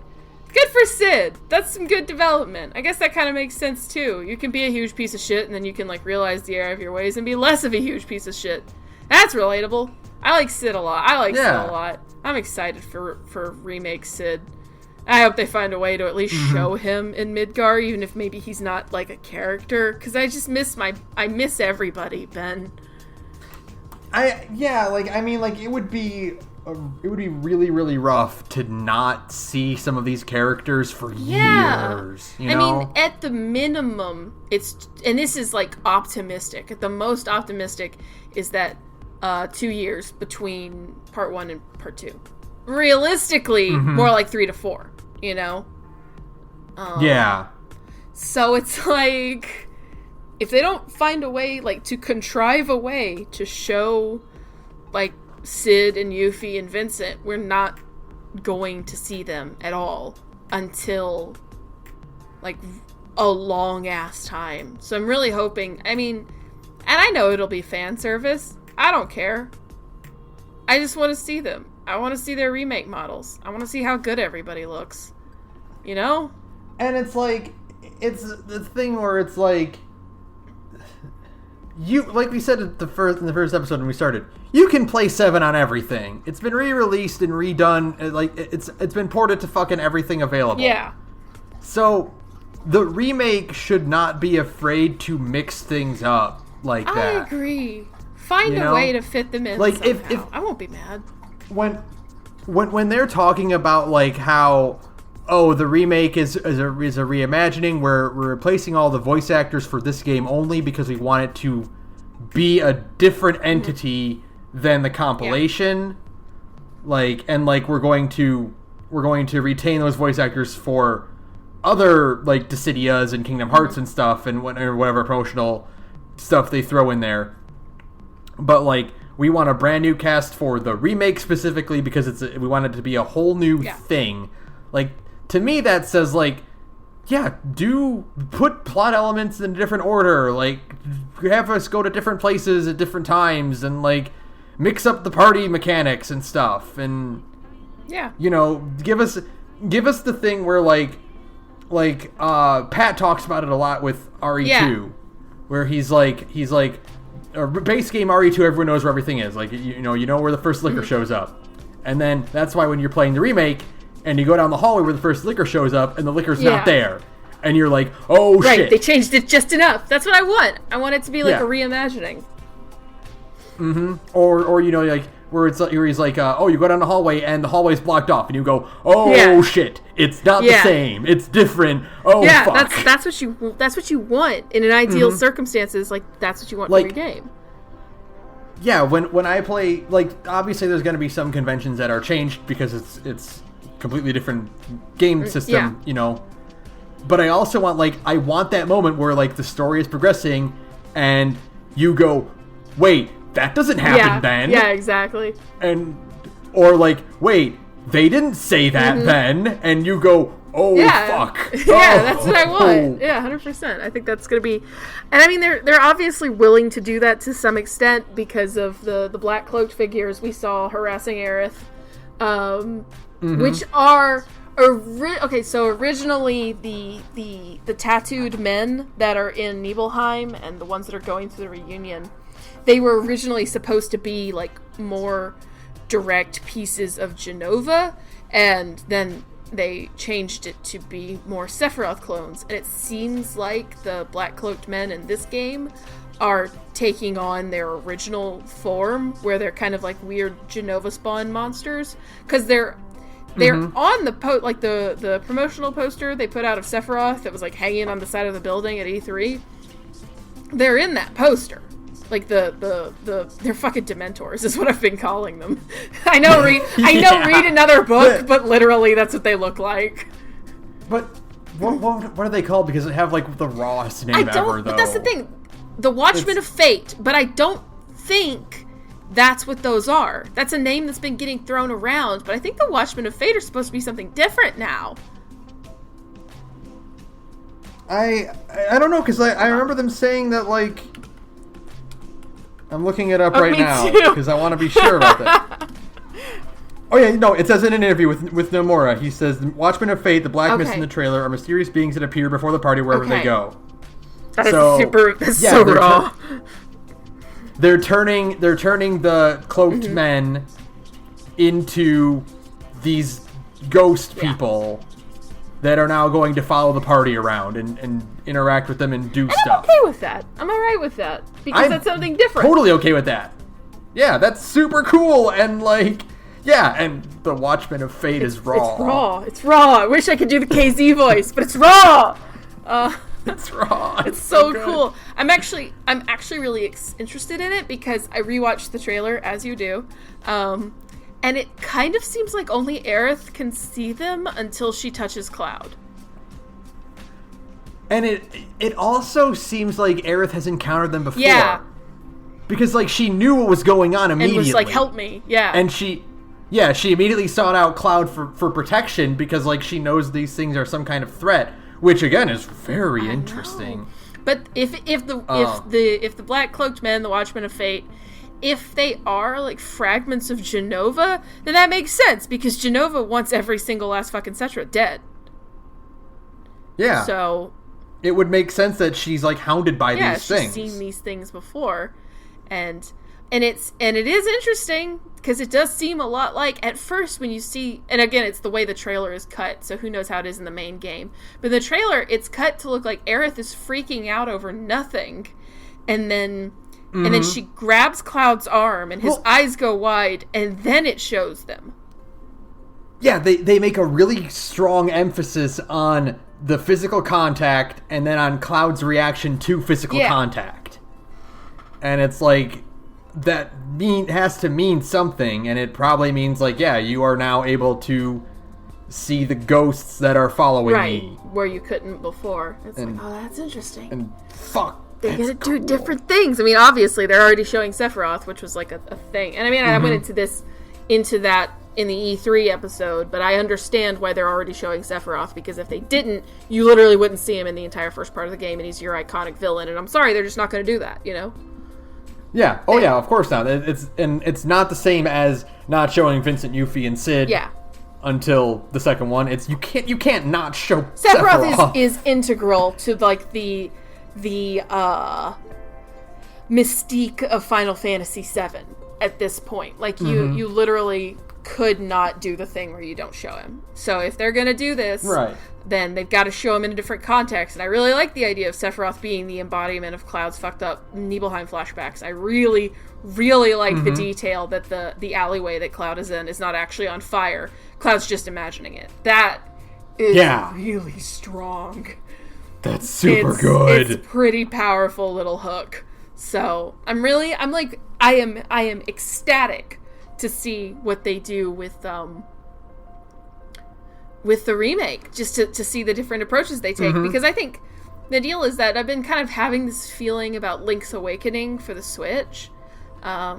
good for Sid. That's some good development. I guess that kind of makes sense, too. You can be a huge piece of shit, and then you can, like, realize the error of your ways and be less of a huge piece of shit. That's relatable. I like Sid a lot. Sid a lot. I'm excited for remake Sid. I hope they find a way to at least show him in Midgar, even if maybe he's not, like, a character. Because I just miss I miss everybody, Ben. it would be really, really rough to not see some of these characters for years. You know? I mean, at the minimum, and this is like optimistic. At the most optimistic is that 2 years between part 1 and part 2. Realistically, more like 3 to 4. You know? Yeah. So it's like, if they don't find a way, like, to contrive a way to show, like, Sid and Yuffie and Vincent, we're not going to see them at all until, like, a long-ass time. So I'm really hoping, I mean, and I know it'll be fan service. I don't care. I just want to see them. I want to see their remake models. I want to see how good everybody looks. You know? And it's like, it's the thing where it's like, like we said in the first episode when we started, you can play 7 on everything. It's been re-released and redone. Like, it's been ported to fucking everything available. Yeah. So the remake should not be afraid to mix things up like that. I agree. Find a way to fit them in. Like, if I won't be mad. When they're talking about, like, how, oh, the remake is a reimagining, we're replacing all the voice actors for this game only because we want it to be a different entity than the compilation. Yeah. Like, and like we're going to retain those voice actors for other, like, Dissidias and Kingdom Hearts and stuff, and whatever promotional stuff they throw in there. But, like, we want a brand new cast for the remake specifically because we want it to be a whole new thing. Like, to me, that says, like, yeah, put plot elements in a different order. Like, have us go to different places at different times and, like, mix up the party mechanics and stuff. And, you know, give us the thing where, like, Pat talks about it a lot with RE2, where he's like, a base game RE2, everyone knows where everything is. Like, you know where the first liquor shows up. And then that's why when you're playing the remake and you go down the hallway where the first liquor shows up and the liquor's not there. And you're like, oh, shit. Right, they changed it just enough. That's what I want. I want it to be like a reimagining. Mm-hmm. Or you know, like, where he's like, oh, you go down the hallway and the hallway's blocked off. And you go, oh, shit. It's not the same. It's different. Oh, fuck. That's what you want in an ideal circumstances. Like, that's what you want for your game. Yeah, when I play, like, obviously there's going to be some conventions that are changed because it's completely different game system, you know. But I also want, like, I want that moment where, like, the story is progressing and you go, wait, that doesn't happen then. Yeah, exactly. Or like, wait, they didn't say that then, and you go, oh, fuck. That's what I want. Yeah, 100%. I think that's going to be... And I mean, they're obviously willing to do that to some extent because of the black cloaked figures we saw harassing Aerith, which are... so originally the tattooed men that are in Nibelheim and the ones that are going to the reunion, they were originally supposed to be, like, more direct pieces of Jenova, and then they changed it to be more Sephiroth clones. And it seems like the Black Cloaked Men in this game are taking on their original form, where they're kind of like weird Jenova spawn monsters, because they're on the the promotional poster they put out of Sephiroth that was, like, hanging on the side of the building at E3. They're in that poster. Like, they're fucking Dementors is what I've been calling them. I know read another book, but literally that's what they look like. But what are they called? Because they have, like, the rawest name ever, though. But that's the thing. The Watchmen of Fate, but I don't think that's what those are. That's a name that's been getting thrown around, but I think the Watchmen of Fate are supposed to be something different now. I don't know, because I remember them saying that, like... I'm looking it up right now because I want to be sure about that. Oh yeah, no, it says in an interview with Nomura, he says, Watchmen of Fate, the Black Mist in the trailer, are mysterious beings that appear before the party wherever they go. That's so raw. They're turning the cloaked men into these ghost people that are now going to follow the party around and interact with them and do stuff. I'm okay with that. I'm alright with that. Because that's something different. Totally okay with that. yeah, that's super cool, and like, yeah, and the Watchman of Fate is raw. It's raw. I wish I could do the KZ voice, but it's raw. It's raw. It's so cool. I'm actually really interested in it because I rewatched the trailer, as you do, and it kind of seems like only Aerith can see them until she touches Cloud. And it also seems like Aerith has encountered them before. Yeah. Because, like, she knew what was going on immediately. And was like, help me. Yeah. And she immediately sought out Cloud for protection because, like, she knows these things are some kind of threat, which, again, is very interesting. Know. But if the Black Cloaked Men, the Watchmen of Fate, if they are, like, fragments of Jenova, then that makes sense, because Jenova wants every single last fucking Cetra dead. Yeah. So it would make sense that she's, like, hounded by these things. Yeah, she's seen these things before. And it is interesting, because it does seem a lot like, at first when you see, and again, it's the way the trailer is cut, so who knows how it is in the main game. But in the trailer, it's cut to look like Aerith is freaking out over nothing. And then she grabs Cloud's arm, and his eyes go wide, and then it shows them. Yeah, they make a really strong emphasis on the physical contact, and then on Cloud's reaction to physical contact. And it's like, that has to mean something, and it probably means, like, yeah, you are now able to see the ghosts that are following me. Where you couldn't before. It's like, oh, that's interesting. And fuck, they get to do different things. I mean, obviously, they're already showing Sephiroth, which was like a thing. And I mean, I went into that in the E3 episode, but I understand why they're already showing Sephiroth, because if they didn't, you literally wouldn't see him in the entire first part of the game, and he's your iconic villain, and I'm sorry, they're just not going to do that, you know? Yeah. Oh, yeah, of course not. It's not the same as not showing Vincent, Yuffie, and Cid until the second one. It's you can't not show Sephiroth. is integral to, like, the mystique of Final Fantasy VII at this point. Like, you literally could not do the thing where you don't show him. So if they're going to do this, then they've got to show him in a different context. And I really like the idea of Sephiroth being the embodiment of Cloud's fucked up Nibelheim flashbacks. I really, really like the detail that the alleyway that Cloud is in is not actually on fire. Cloud's just imagining it. That is really strong. That's super good. It's a pretty powerful little hook. So I am ecstatic to see what they do with the remake, just to see the different approaches they take, because I think the deal is that I've been kind of having this feeling about Link's Awakening for the Switch,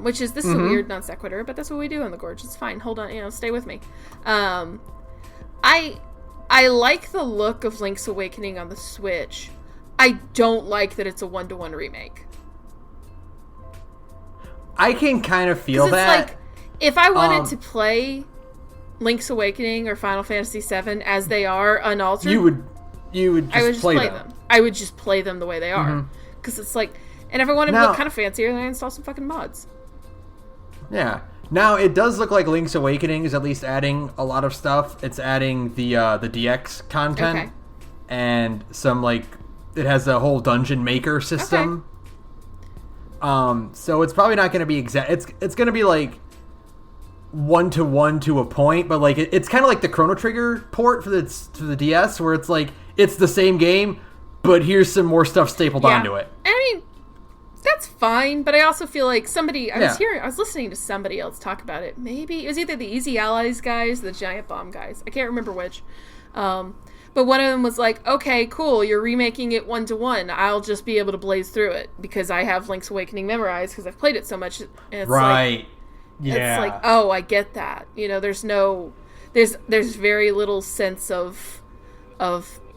which is, this is a weird non sequitur, but that's what we do on The Gorge. It's fine. Hold on, stay with me. I like the look of Link's Awakening on the Switch. I don't like that it's a 1-to-1 remake. I can kind of feel that. Like, if I wanted to play Link's Awakening or Final Fantasy VII as they are unaltered, you would just play them. I would just play them the way they are, because it's like, and if I want to look kind of fancier, then I install some fucking mods. Yeah. Now it does look like Link's Awakening is at least adding a lot of stuff. It's adding the DX content and some, like, it has a whole dungeon maker system. So it's probably not going to be exact. It's going to be like 1-to-1 to a point, but like it's kind of like the Chrono Trigger port for the DS, where it's like it's the same game, but here's some more stuff stapled onto it. I mean, that's fine, but I also feel like I was listening to somebody else talk about it. Maybe it was either the Easy Allies guys, or the Giant Bomb guys. I can't remember which. But one of them was like, okay, cool, you're remaking it 1-to-1. I'll just be able to blaze through it because I have Link's Awakening memorized because I've played it so much. And it's right. It's like, oh, I get that. There's very little sense of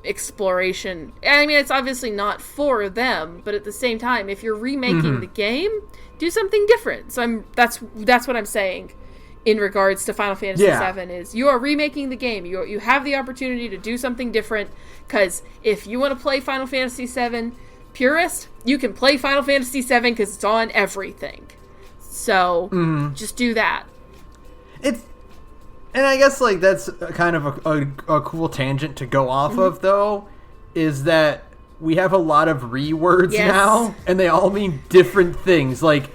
exploration. I mean, it's obviously not for them, but at the same time, if you're remaking the game, do something different. So that's what I'm saying. In regards to Final Fantasy VII, is you are remaking the game. You have the opportunity to do something different, because if you want to play Final Fantasy VII purist, you can play Final Fantasy VII because it's on everything. So just do that. And I guess, like, that's kind of a cool tangent to go off of, though, is that we have a lot of rewords now, and they all mean different things. Like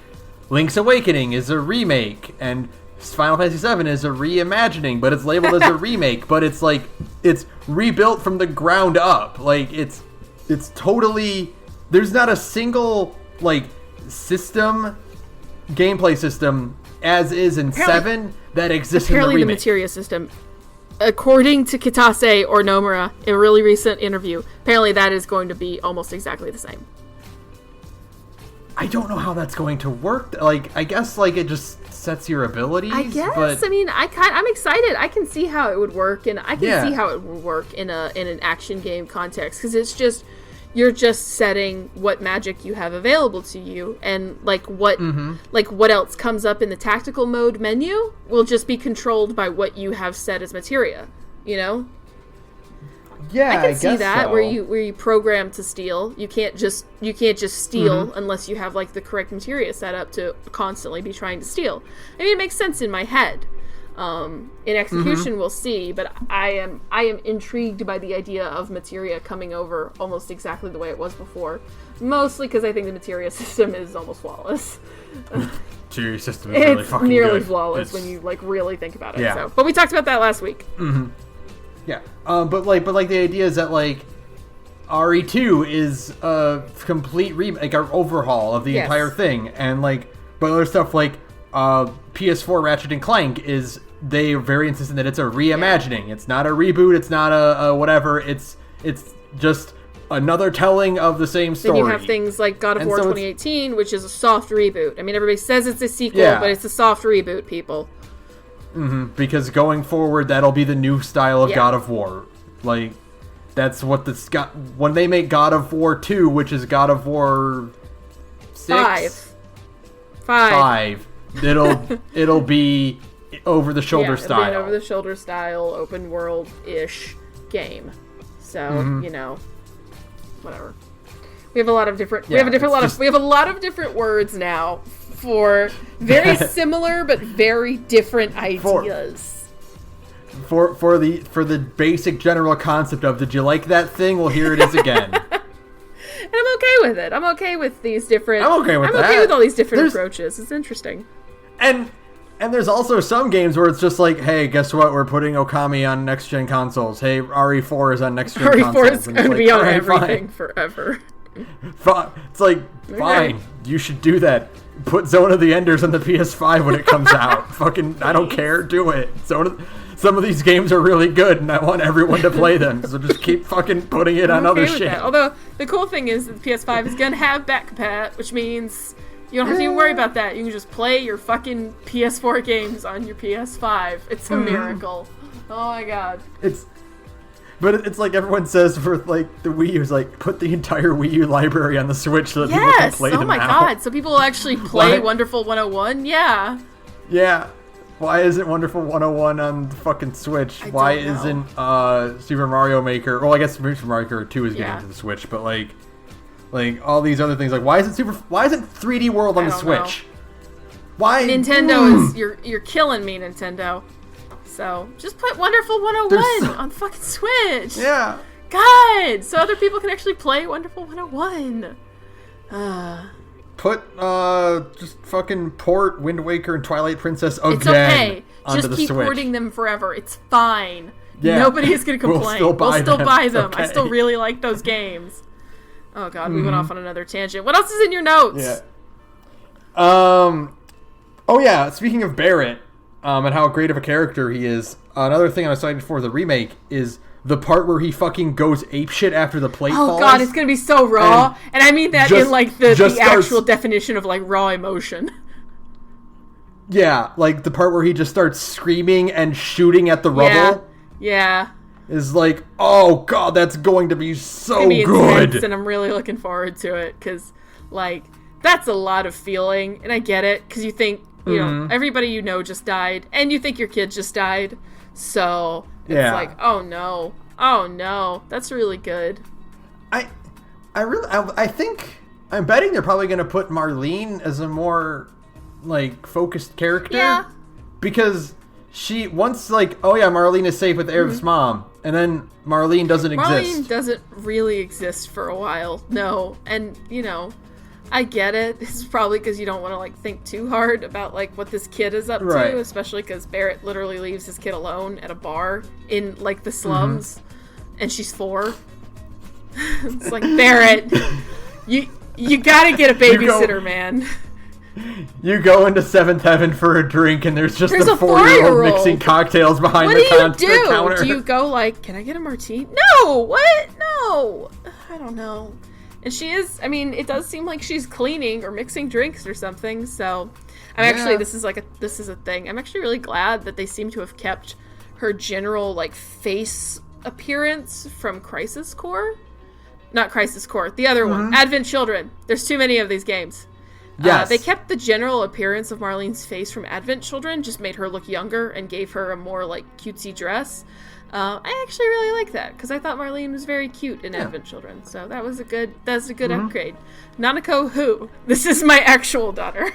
Link's Awakening is a remake, and Final Fantasy VII is a reimagining, but it's labeled as a remake, but it's like, it's rebuilt from the ground up. Like, it's totally, there's not a single, like, gameplay system, as is in 7, that exists in the remake. Apparently the materia system, according to Kitase or Nomura, in a really recent interview, apparently that is going to be almost exactly the same. I don't know how that's going to work. Like, I guess, like, it just sets your abilities. I guess. But... I mean, I'm excited. I can see how it would work, and I can see how it would work in an action game context, because it's just, you're just setting what magic you have available to you, and like what else comes up in the tactical mode menu will just be controlled by what you have set as materia. You know? Yeah, I can see that so. where you program to steal. You can't just steal unless you have like the correct materia set up to constantly be trying to steal. I mean, it makes sense in my head. In execution, we'll see, but I am intrigued by the idea of materia coming over almost exactly the way it was before. Mostly because I think the materia system is almost flawless. Materia system is really fucking good. It's nearly flawless when you like really think about it. Yeah. So, but we talked about that last week. Yeah, but the idea is that like RE2 is a complete like an overhaul of the entire thing, and like but other stuff like PS4 Ratchet and Clank is they are very insistent that it's a reimagining. It's not a reboot. It's not a whatever. It's just another telling of the same story. Then you have things like God of War 2018, which is a soft reboot. I mean, everybody says it's a sequel, but it's a soft reboot, people. Because going forward, that'll be the new style of God of War. Like, that's what when they make God of War 2, which is God of War 6? 5. It'll be over-the-shoulder style. It'll be an over-the-shoulder style, open world-ish game. So, you know, whatever. We have a lot of different. we have a lot of different words now for very similar but very different ideas. For the basic general concept of, did you like that thing? Well, here it is again. And I'm okay with it. I'm okay with these different. I'm okay with that. I'm okay with all these different approaches. It's interesting. And there's also some games where it's just like, hey, guess what? We're putting Okami on next-gen consoles. Hey, RE4 is on next-gen consoles. RE4 is going to be on everything forever. It's like, fine. You should do that. Put Zone of the Enders on the PS5 when it comes out. Fucking, I don't care. Do it. Some of these games are really good, and I want everyone to play them. So just keep fucking putting it on other shit. That. Although, the cool thing is that the PS5 is going to have back compat, which means you don't have to even worry about that. You can just play your fucking PS4 games on your PS5. It's a miracle. Oh my god. But it's like everyone says for like the Wii U, is like, put the entire Wii U library on the Switch so that people can play them out. Oh my god, so people will actually play Wonderful 101? Yeah. Yeah. Why isn't Wonderful 101 on the fucking Switch? Why isn't Super Mario Maker? Well, I guess Super Mario Maker 2 is getting to the Switch, but like all these other things, like why isn't 3D World on the Switch? Why? Nintendo is you're killing me, Nintendo. So just put Wonderful 101 on fucking Switch. Yeah. God, so other people can actually play Wonderful 101. Put just fucking port Wind Waker and Twilight Princess again. It's okay. Onto just the keep Switch. Porting them forever. It's fine. Yeah. Nobody is gonna complain. We'll still buy them. Okay. I still really like those games. Oh god, we went off on another tangent. What else is in your notes? Yeah. Oh yeah. Speaking of Barrett, and how great of a character he is, another thing I'm excited for the remake is the part where he fucking goes apeshit after the plate falls. Oh god, it's gonna be so raw. And I mean that in like the actual definition of like raw emotion. Yeah, like the part where he just starts screaming and shooting at the rubble. Yeah. Is like, oh god, that's going to be so good. Intense, and I'm really looking forward to it, because like that's a lot of feeling, and I get it, because you think, you know, everybody you know just died, and you think your kid just died, so it's like, oh no, that's really good. I think I'm betting they're probably going to put Marlene as a more like focused character, because she once like, oh yeah, Marlene is safe with Eric's mom, and then Marlene doesn't exist. Marlene doesn't really exist for a while, no, and you know, I get it. This is probably because you don't want to, like, think too hard about, like, what this kid is up to, especially because Barrett literally leaves his kid alone at a bar in, like, the slums, and she's 4. It's like, Barrett, you gotta get a babysitter, man. You go into 7th Heaven for a drink, and there's a 4-year-old mixing cocktails behind the counter. What do? Do you go like, can I get a martini? No! What? No! I don't know. And she is, I mean, it does seem like she's cleaning or mixing drinks or something, so... I'm actually, this is a thing. I'm actually really glad that they seem to have kept her general, like, face appearance from Crisis Core. Not Crisis Core, the other one. Advent Children. There's too many of these games. Yes. They kept the general appearance of Marlene's face from Advent Children, just made her look younger and gave her a more, like, cutesy dress. I actually really like that, because I thought Marlene was very cute in Advent Children, so that's a good upgrade. Nanako who? This is my actual daughter.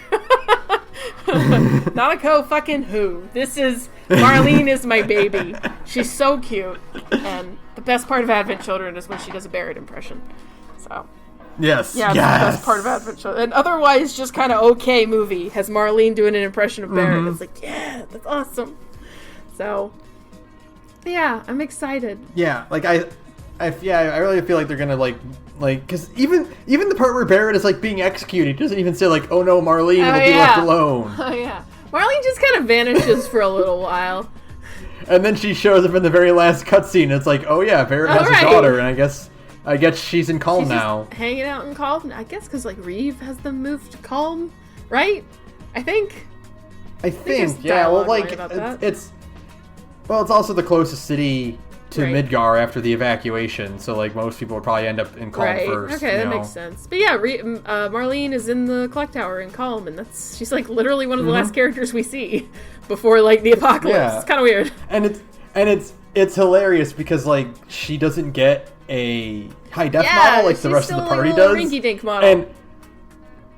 Nanako fucking who? This is, Marlene is my baby. She's so cute, and the best part of Advent Children is when she does a Barrett impression, so... Yes. Yeah, it's the best part of Advent Children. And otherwise, just kind of okay movie has Marlene doing an impression of Barrett. It's like, yeah, that's awesome. So, yeah, I'm excited. Yeah, like I really feel like they're gonna like, because even the part where Barrett is like being executed doesn't even say like, oh no, Marlene will be left alone. Oh yeah, Marlene just kind of vanishes for a little while. And then she shows up in the very last cutscene. It's like, oh yeah, Barrett has a daughter, and I guess she's in Calm now. Just hanging out in Calm. I guess because like Reeve has them moved to Calm, right? I think. Yeah. Well, like it's also the closest city to Midgar after the evacuation, so like most people would probably end up in Calm first. Okay, that makes sense. But yeah, Marlene is in the clock tower in Calm, and she's like literally one of the last characters we see before like the apocalypse. Yeah. It's kind of weird. And it's hilarious because like she doesn't get a high def model like the rest of the party does. Rinky dink model.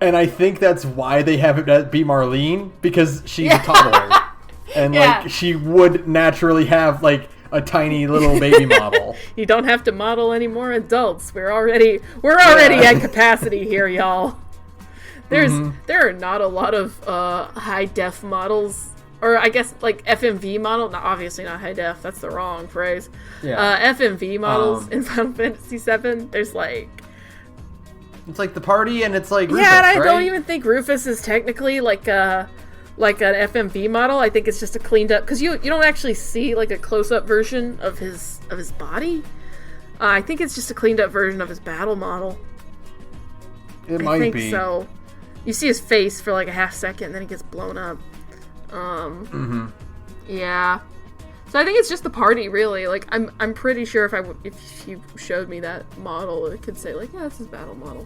And I think that's why they have it be Marlene, because she's a toddler. And like she would naturally have like a tiny little baby model. You don't have to model any more adults. We're already at capacity here, y'all. There are not a lot of high def models. Or I guess, like, FMV model. No, obviously not high def. That's the wrong phrase. Yeah. FMV models in Final Fantasy VII. There's, like... It's like the party, and it's like Rufus, and I right? don't even think Rufus is technically, like an FMV model. I think it's just a cleaned up... Because you don't actually see, like, a close-up version of his body. I think it's just a cleaned up version of his battle model. It might be. I think so. You see his face for, like, a half second, and then he gets blown up. Yeah. So I think it's just the party, really. Like, I'm pretty sure if you showed me that model, it could say, like, yeah, this is battle model.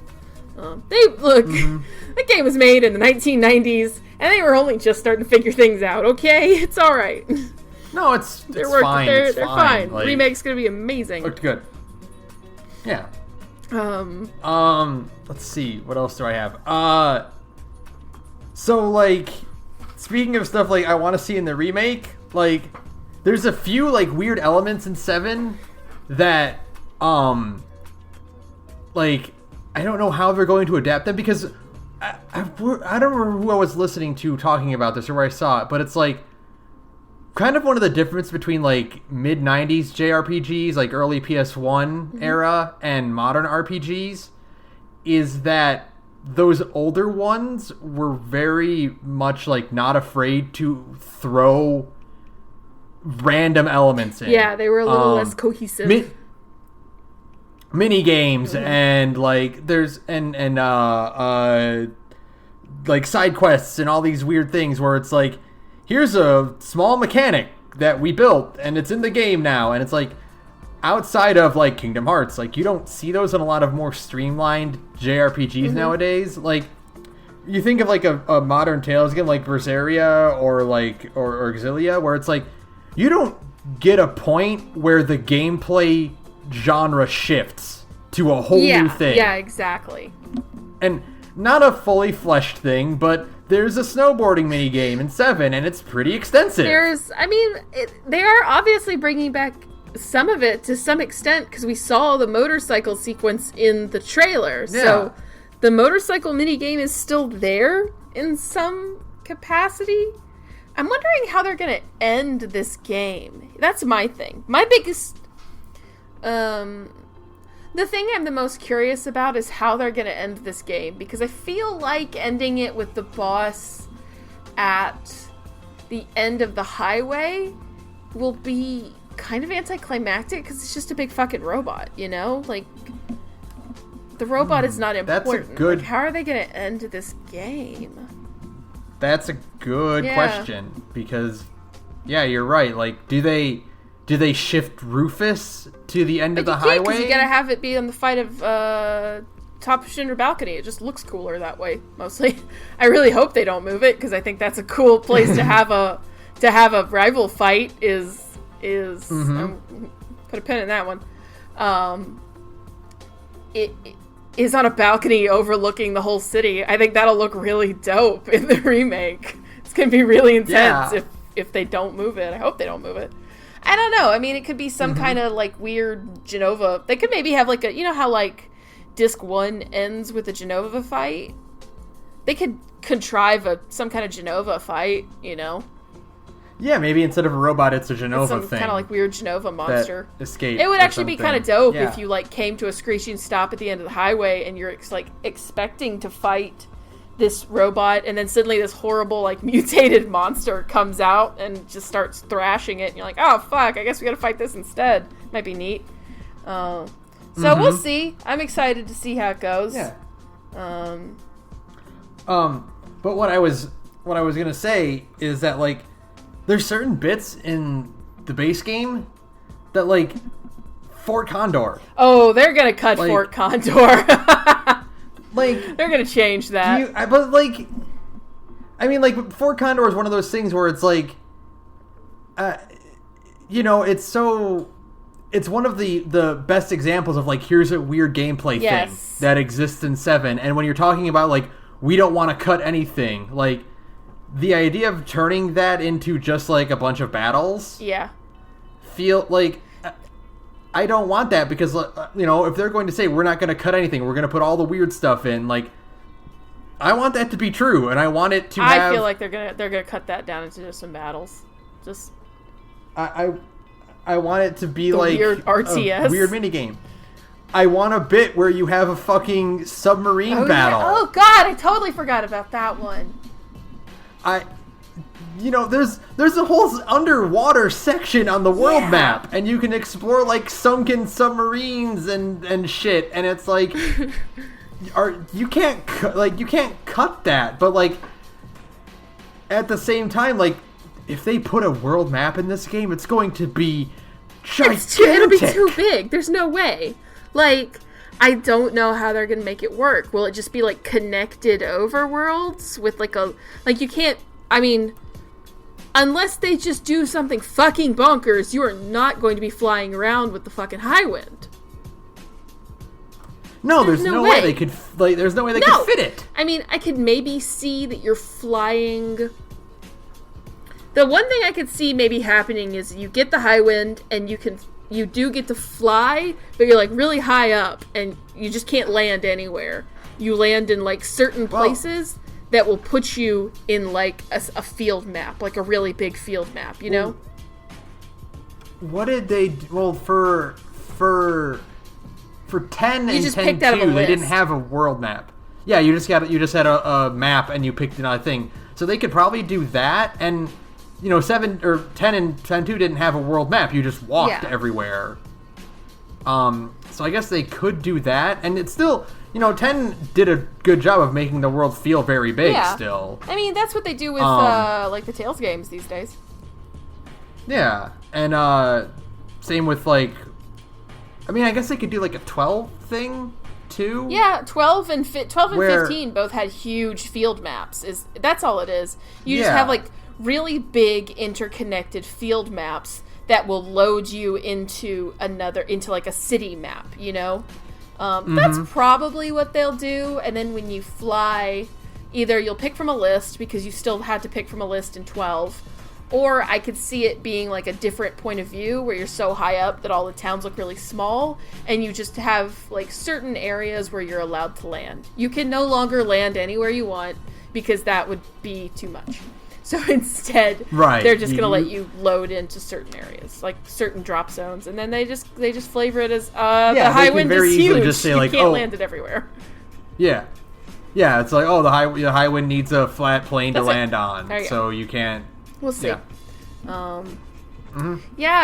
That game was made in the 1990s, and they were only just starting to figure things out, okay? It's alright. No, it's fine. They're fine. Like, Remake's gonna be amazing. Looked good. Yeah. Let's see. What else do I have? So, like... Speaking of stuff like I want to see in the remake, like there's a few like weird elements in 7 that like I don't know how they're going to adapt them, because I don't remember who I was listening to talking about this or where I saw it, but it's like kind of one of the difference between like mid 90s JRPGs, like early PS1 era, and modern RPGs is that those older ones were very much like not afraid to throw random elements in. Yeah, they were a little less cohesive. Mini games and like there's and like side quests and all these weird things where it's like, here's a small mechanic that we built and it's in the game now, and it's like, outside of like Kingdom Hearts, like you don't see those in a lot of more streamlined JRPGs nowadays. Like you think of like a modern Tales game like Berseria or Exilia, where it's like you don't get a point where the gameplay genre shifts to a whole new thing. Yeah, exactly. And not a fully fleshed thing, but there's a snowboarding mini game in 7, and it's pretty extensive. They are obviously bringing back some of it to some extent, because we saw the motorcycle sequence in the trailer. Yeah. So the motorcycle minigame is still there in some capacity. I'm wondering how they're going to end this game. That's my thing. My biggest... the thing I'm the most curious about is how they're going to end this game, because I feel like ending it with the boss at the end of the highway will be kind of anticlimactic, because it's just a big fucking robot, you know? Like, the robot is not important. That's a good... Like, how are they going to end this game? That's a good question, because, yeah, you're right. Like, do they shift Rufus to the end of the highway? Because you gotta have it be on the fight of top of Shinra balcony. It just looks cooler that way, mostly. I really hope they don't move it, because I think that's a cool place to have a rival fight. Put a pin in that one. It is on a balcony overlooking the whole city. I think that'll look really dope in the remake. It's gonna be really intense if they don't move it. I hope they don't move it. I don't know. I mean, it could be some kind of, like, weird Genova. They could maybe have, like, you know how, like, Disc 1 ends with a Genova fight? They could contrive some kind of Genova fight, you know? Yeah, maybe instead of a robot, it's a Genova thing. Some kind of, like, weird Genova monster. Escape. It would actually be kind of dope if you, like, came to a screeching stop at the end of the highway and you're, like, expecting to fight this robot, and then suddenly this horrible, like, mutated monster comes out and just starts thrashing it, and you're like, oh, fuck, I guess we gotta fight this instead. Might be neat. So we'll see. I'm excited to see how it goes. Yeah. But what I was gonna say is that, like, there's certain bits in the base game that, like, Fort Condor. Oh, they're gonna cut, like, Fort Condor. Like, they're gonna change that. But, like, I mean, like, Fort Condor is one of those things where it's like, you know, it's one of the best examples of, like, here's a weird gameplay thing that exists in 7. And when you're talking about, like, we don't want to cut anything, like, the idea of turning that into just, like, a bunch of battles. Yeah. Feel like... I don't want that, because, you know, if they're going to say we're not going to cut anything, we're going to put all the weird stuff in, like, I want that to be true, and I want it to have... I feel like they're gonna cut that down into just some battles. Just... I want it to be the like weird RTS. A weird minigame. I want a bit where you have a fucking submarine battle. Yeah. Oh god, I totally forgot about that one. You know, there's a whole underwater section on the world map, and you can explore, like, sunken submarines and shit, and it's like, you can't cut that, but, like, at the same time, like, if they put a world map in this game, it's going to be gigantic. It'll be too big. There's no way. Like, I don't know how they're gonna make it work. Will it just be, like, connected overworlds with, like, you can't, I mean... Unless they just do something fucking bonkers, you are not going to be flying around with the fucking high wind. No, there's no way they could, like, there's no way they could fit it. I mean, I could maybe see that you're flying... The one thing I could see maybe happening is you get the high wind and you do get to fly, but you're, like, really high up and you just can't land anywhere. You land in, like, certain places that will put you in, like, a field map, like a really big field map, you know? What did they do? Well, for 10 and 10-2, they didn't have a world map. Yeah, you just had a map and you picked another thing. So they could probably do that, and, you know, 10 and 10-2 didn't have a world map. You just walked everywhere. So I guess they could do that, and it's still... You know, 10 did a good job of making the world feel very big still. I mean, that's what they do with, like, the Tales games these days. Yeah, and, same with, like... I mean, I guess they could do, like, a 12 thing, too? Yeah, 12 and 15 both had huge field maps. That's all it is. You just have, like, really big interconnected field maps that will load you into like, a city map, you know? That's probably what they'll do, and then when you fly, either you'll pick from a list, because you still had to pick from a list in 12, Or I could see it being like a different point of view where you're so high up that all the towns look really small, and you just have like certain areas where you're allowed to land. You can no longer land anywhere you want because that would be too much. So instead, they're just going to let you load into certain areas, like certain drop zones, and then they just flavor it as the high wind is huge. Just say, like, you can't land it everywhere. Yeah, it's like, the high wind needs a flat plane to land on, so you can't. We'll see. Yeah,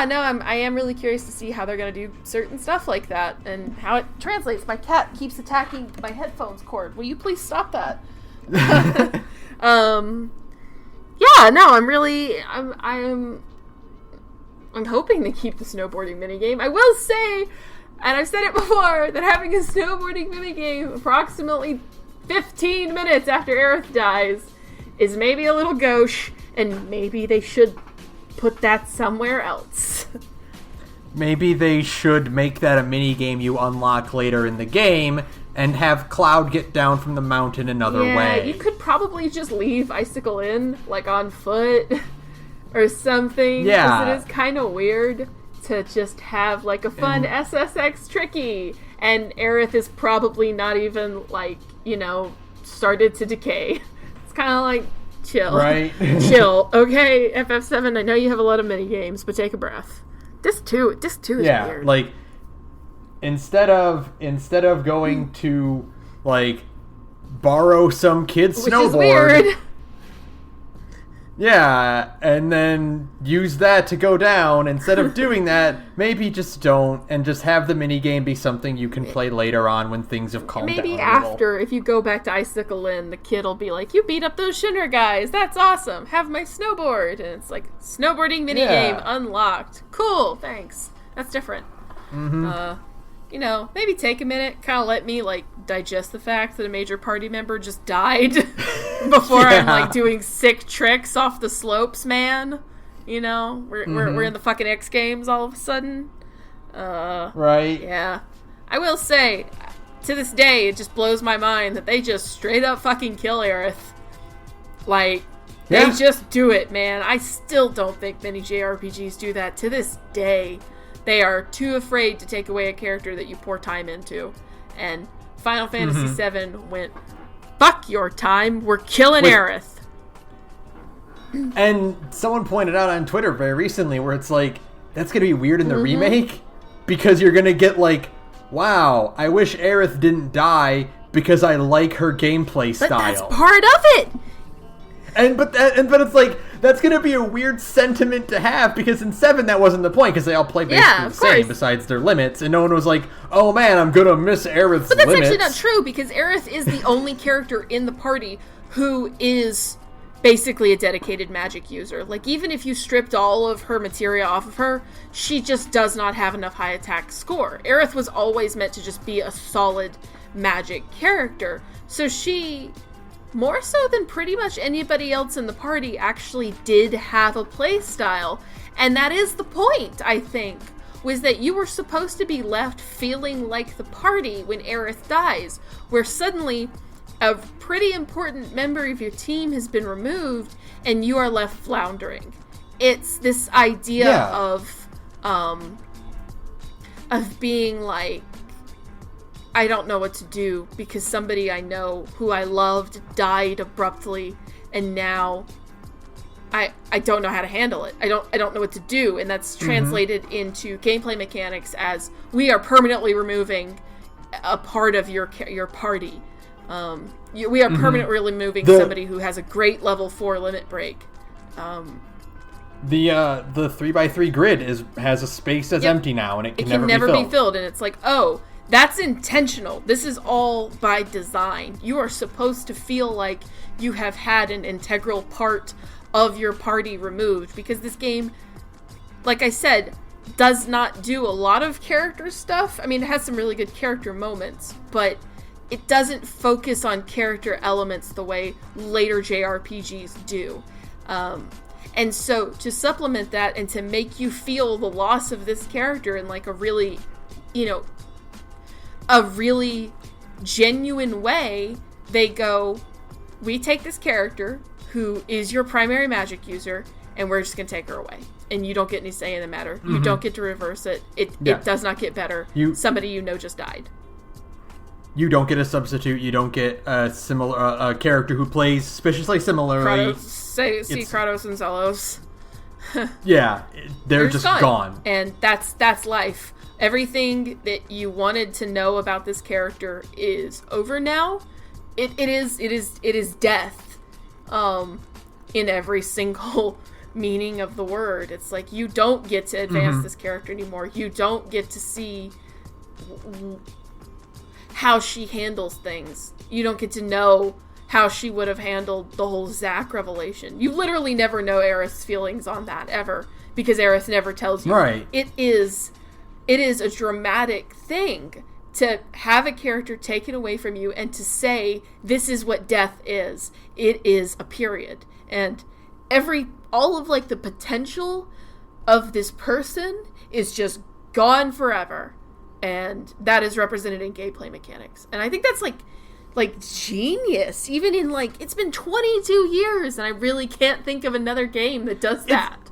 no, I am really curious to see how they're going to do certain stuff like that and how it translates. My cat keeps attacking my headphones cord. Will you please stop that? Yeah, no, I'm hoping to keep the snowboarding minigame. I will say, and I've said it before, that having a snowboarding minigame approximately 15 minutes after Aerith dies is maybe a little gauche, and maybe they should put that somewhere else. Maybe they should make that a minigame you unlock later in the game, and have Cloud get down from the mountain another way. You could probably just leave Icicle Inn, like, on foot or something. Yeah. Because it is kind of weird to just have, like, a fun SSX Tricky. And Aerith is probably not even, like, started to decay. It's kind of like, chill. Right. Chill. Okay, FF7, I know you have a lot of minigames, but take a breath. This too is weird. Yeah, like, instead of going to, like, borrow some kid's snowboard, is weird. Yeah, and then use that to go down. Instead of doing that, maybe just don't, and just have the minigame be something you can play later on when things have calmed down a little. Maybe after, if you go back to Icicle Inn, the kid will be like, you beat up those Shinra guys, that's awesome, have my snowboard. And it's like, snowboarding minigame unlocked. Cool, thanks. That's different. Maybe take a minute, kind of let me, like, digest the fact that a major party member just died before I'm, like, doing sick tricks off the slopes, man. We're in the fucking X Games all of a sudden. Right. Yeah. I will say, to this day, it just blows my mind that they just straight up fucking kill Aerith. Like, they just do it, man. I still don't think many JRPGs do that to this day. They are too afraid to take away a character that you pour time into. And Final Fantasy VII went, fuck your time, we're killing Aerith. And someone pointed out on Twitter very recently where it's like, that's going to be weird in the remake, because you're going to get like, wow, I wish Aerith didn't die because I like her gameplay style. But that's part of it! But it's like, that's going to be a weird sentiment to have, because in 7 that wasn't the point, because they all play basically the same besides their limits, and no one was like, oh man, I'm going to miss Aerith's limits. But that's actually not true, because Aerith is the only character in the party who is basically a dedicated magic user. Like, even if you stripped all of her materia off of her, she just does not have enough high attack score. Aerith was always meant to just be a solid magic character, so she, more so than pretty much anybody else in the party, actually did have a play style. And that is the point, I think, was that you were supposed to be left feeling like the party when Aerith dies, where suddenly a pretty important member of your team has been removed and you are left floundering. It's this idea of being like, I don't know what to do because somebody I know who I loved died abruptly, and now I don't know how to handle it. I don't know what to do, and that's translated into gameplay mechanics as we are permanently removing a part of your party. We are permanently removing somebody who has a great level 4 limit break. The 3x3 grid has a space that's empty now, and it can never be filled. And it's like, oh, that's intentional. This is all by design. You are supposed to feel like you have had an integral part of your party removed, because this game, like I said, does not do a lot of character stuff. I mean, it has some really good character moments, but it doesn't focus on character elements the way later JRPGs do. And so to supplement that and to make you feel the loss of this character in like a really genuine way, they go, we take this character who is your primary magic user and we're just gonna take her away, and you don't get any say in the matter. You don't get to reverse it. It does not get better. Somebody just died. You don't get a substitute. You don't get a similar character who plays suspiciously similarly. Kratos and Zelos. Yeah, they're just gone. And that's life. Everything that you wanted to know about this character is over now. It is death. In every single meaning of the word. It's like you don't get to advance this character anymore. You don't get to see how she handles things. You don't get to know how she would have handled the whole Zack revelation. You literally never know Aerith's feelings on that ever, because Aerith never tells you. Right. It is a dramatic thing to have a character taken away from you and to say, this is what death is. It is a period. And all of like the potential of this person is just gone forever. And that is represented in gameplay mechanics. And I think that's like genius. Even in it's been 22 years and I really can't think of another game that does that.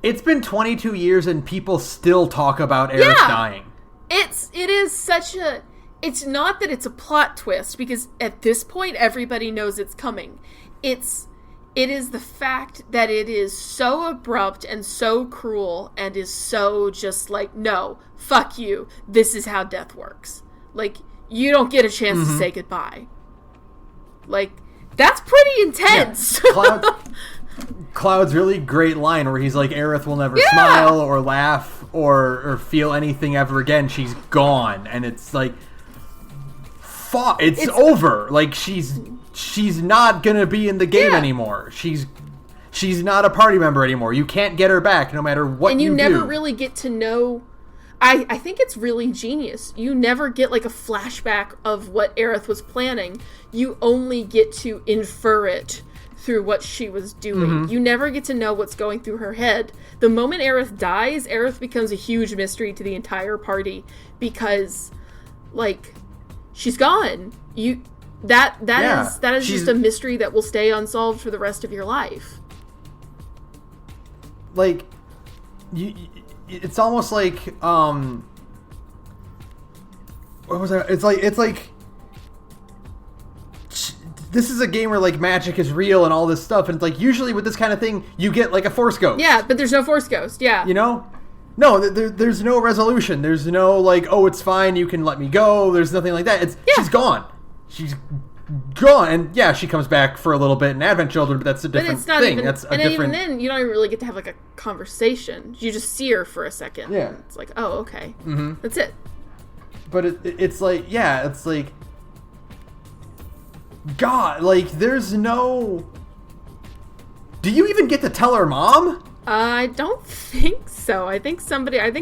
It's been 22 years and people still talk about Aerith dying. It is such a... It's not that it's a plot twist, because at this point everybody knows it's coming. It is the fact that it is so abrupt and so cruel and is so just no, fuck you. This is how death works. You don't get a chance to say goodbye. That's pretty intense. Yeah. Cloud's really great line where he's like, Aerith will never smile or laugh or feel anything ever again. She's gone. And it's it's over. She's not gonna be in the game anymore. She's not a party member anymore. You can't get her back no matter what you do. And you never really get to know... I think it's really genius. You never get a flashback of what Aerith was planning. You only get to infer it through what she was doing. You never get to know what's going through her head. The moment Aerith dies, Aerith becomes a huge mystery to the entire party, because she's gone. That is just a mystery that will stay unsolved for the rest of your life. It's almost what was that? It's like this is a game where magic is real and all this stuff, and it's usually with this kind of thing you get a Force Ghost. Yeah, but there's no Force Ghost. Yeah, no, there's no resolution. There's no oh, it's fine, you can let me go. There's nothing like that. She's gone. She's gone, and she comes back for a little bit in Advent Children, but that's a different thing. Even then, you don't even really get to have a conversation. You just see her for a second. Yeah, it's oh, okay, that's it. But it's God, there's no... Do you even get to tell her mom? I don't think so. I think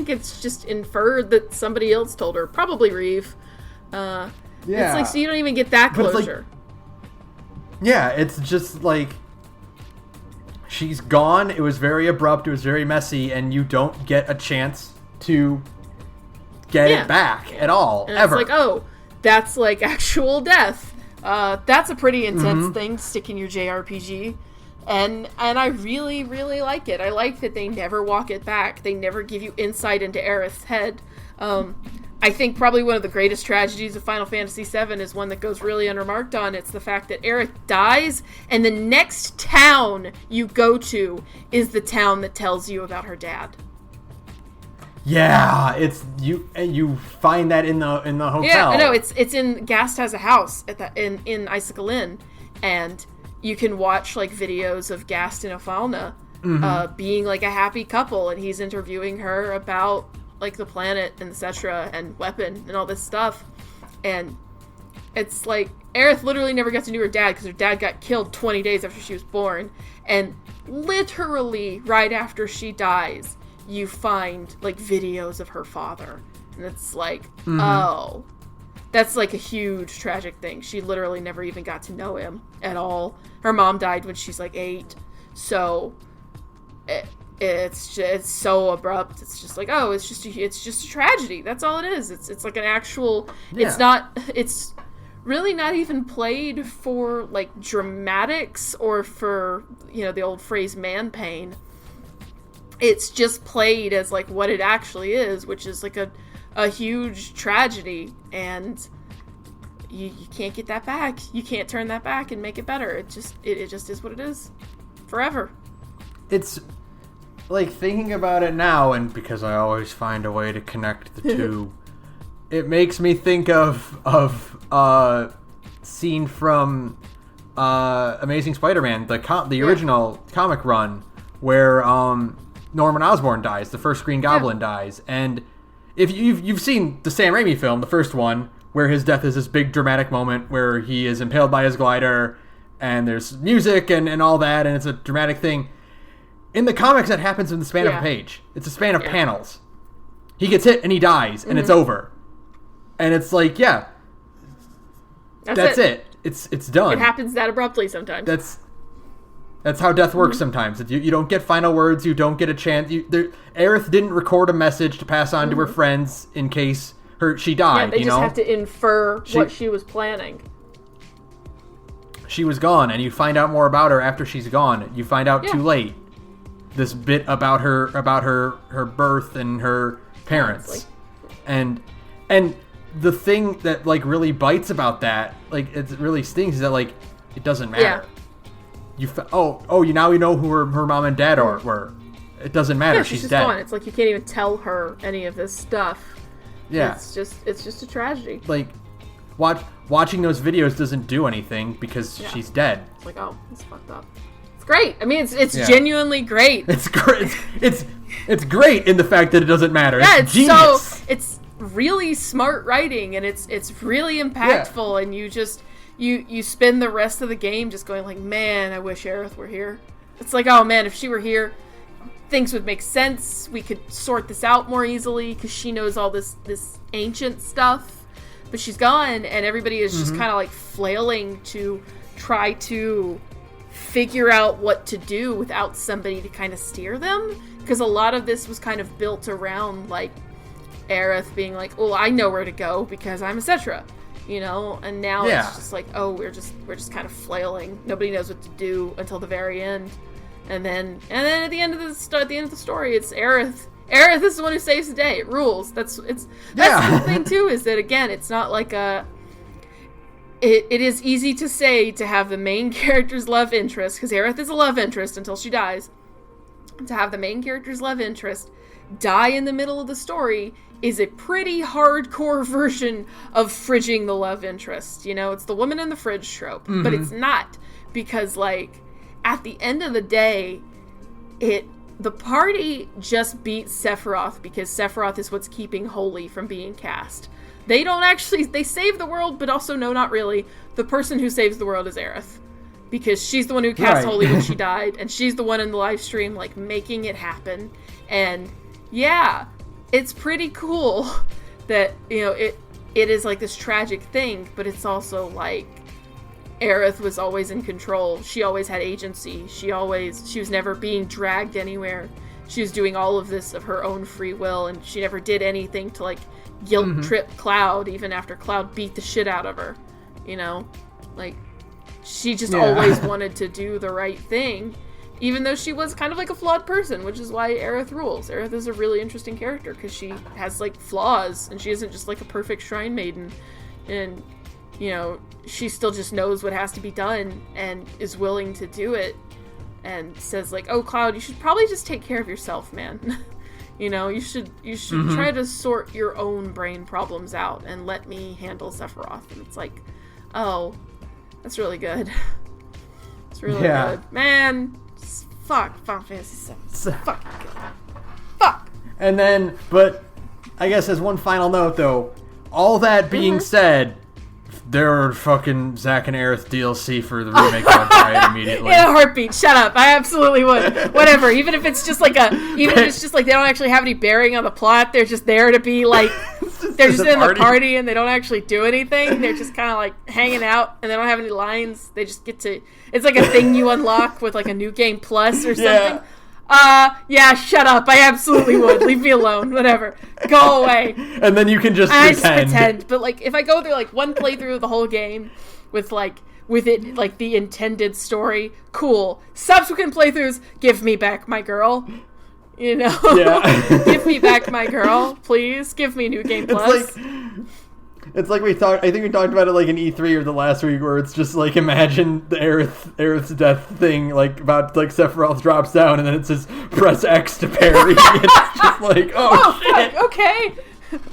it's just inferred that somebody else told her. Probably Reeve. It's so you don't even get that closure. It's just she's gone. It was very abrupt. It was very messy, and you don't get a chance to get it back at all, and ever. It's that's actual death. That's a pretty intense thing to stick in your JRPG. And I really, really like it. I like that they never walk it back. They never give you insight into Aerith's head. I think probably one of the greatest tragedies of Final Fantasy VII is one that goes really unremarked on. It's the fact that Aerith dies, and the next town you go to is the town that tells you about her dad. Yeah, it's you, and you find that in the hotel. Yeah, no, it's in Gast has a house in Icicle Inn, and you can watch videos of Gast and Ophalna being a happy couple, and he's interviewing her about the planet and etc. and weapon and all this stuff, and it's Aerith literally never got to know her dad because her dad got killed 20 days after she was born, and literally right after she dies you find videos of her father, and it's oh, that's a huge tragic thing. She literally never even got to know him at all. Her mom died when she's 8, so it's so abrupt. It's just oh, it's just a tragedy. That's all it is. It's an actual. Yeah. It's really not even played for, like, dramatics or for, you know, the old phrase man pain. It's just played as, like, what it actually is, which is, like, a huge tragedy, and you can't get that back. You can't turn that back and make it better. It just is what it is. Forever. It's, like, thinking about it now, and because I always find a way to connect the two, it makes me think of scene from Amazing Spider-Man, the original comic run, where Norman Osborn dies, the first Green Goblin dies, and if you've seen the Sam Raimi film, the first one, where his death is this big dramatic moment where he is impaled by his glider, and there's music and all that, and it's a dramatic thing. In the comics, that happens in the span of a page. It's a span of panels. He gets hit and he dies, and it's over. And it's like, that's it. It's done. It happens that abruptly sometimes. That's how death works sometimes. You don't get final words. You don't get a chance. Aerith didn't record a message to pass on to her friends in case she died. Yeah, they just have to infer what she was planning. She was gone, and you find out more about her after she's gone. You find out too late. This bit about her birth and her parents, and the thing that, like, really bites about that, like, it really stings, is that, like, it doesn't matter. You now know who her mom and dad were. It doesn't matter. Yeah, she's just dead. gone. It's like you can't even tell her any of this stuff. Yeah, it's just a tragedy. Like, watching those videos doesn't do anything because she's dead. It's like, oh, it's fucked up. It's great. I mean, it's genuinely great. It's great. It's great in the fact that it doesn't matter. Yeah, it's genius. It's really smart writing, and it's really impactful, and you spend the rest of the game just going like, man, I wish Aerith were here. It's like, oh man, if she were here, things would make sense. We could sort this out more easily because she knows all this ancient stuff, but she's gone, and everybody is just kind of like flailing to try to figure out what to do without somebody to kind of steer them, because a lot of this was kind of built around, like, Aerith being like, oh, I know where to go because I'm etc., you know, and now it's just like, oh, we're just kind of flailing. Nobody knows what to do until the very end, and then at the end of the story, it's Aerith. Aerith is the one who saves the day. It rules. That's the thing too, is that, again, it's not like It is easy to say to have the main character's love interest, because Aerith is a love interest until she dies, to have the main character's love interest die in the middle of the story is a pretty hardcore version of fridging the love interest. You know, it's the woman in the fridge trope, but it's not, because, like, at the end of the day, the party just beats Sephiroth because Sephiroth is what's keeping Holy from being cast. They save the world, but also, no, not really. The person who saves the world is Aerith, because she's the one who cast Holy when she died, and she's the one in the live stream, like, making it happen. And yeah, it's pretty cool that, you know, it is like this tragic thing, but it's also like Aerith was always in control. She always had agency. She was never being dragged anywhere. She was doing all of this of her own free will, and she never did anything to, like, guilt trip Cloud, even after Cloud beat the shit out of her, you know? Like, she just always wanted to do the right thing, even though she was kind of like a flawed person, which is why Aerith rules. Aerith is a really interesting character, because she has, like, flaws, and she isn't just, like, a perfect shrine maiden, and, you know, she still just knows what has to be done, and is willing to do it, and says, like, oh, Cloud, you should probably just take care of yourself, man. You know, you should try to sort your own brain problems out and let me handle Sephiroth. And it's like, oh, that's really good. It's really good. Man, fuck Final Fantasy VII. Fuck. And then, but I guess as one final note, though, all that being said, there are fucking Zack and Aerith DLC for the remake. I'd buy it immediately. In a heartbeat. Shut up. I absolutely would. Whatever. Even if it's just like they don't actually have any bearing on the plot. They're just there to be like, they're just in the party and they don't actually do anything. They're just kind of like hanging out and they don't have any lines. They just get to, it's like a thing you unlock with like a new game plus or something. Yeah. Yeah, shut up. I absolutely would. Leave me alone. Whatever. Go away. And then you can just pretend. I just pretend. But, like, if I go through, like, one playthrough of the whole game with it, like, the intended story, cool. Subsequent playthroughs, give me back my girl. You know? Yeah. Give me back my girl, please. Give me New Game Plus. It's like I think we talked about it like in E3 or the last week, where it's just like, imagine the Aerith's death thing, like about like Sephiroth drops down and then it says press X to parry. It's just like, oh shit. Fuck, okay.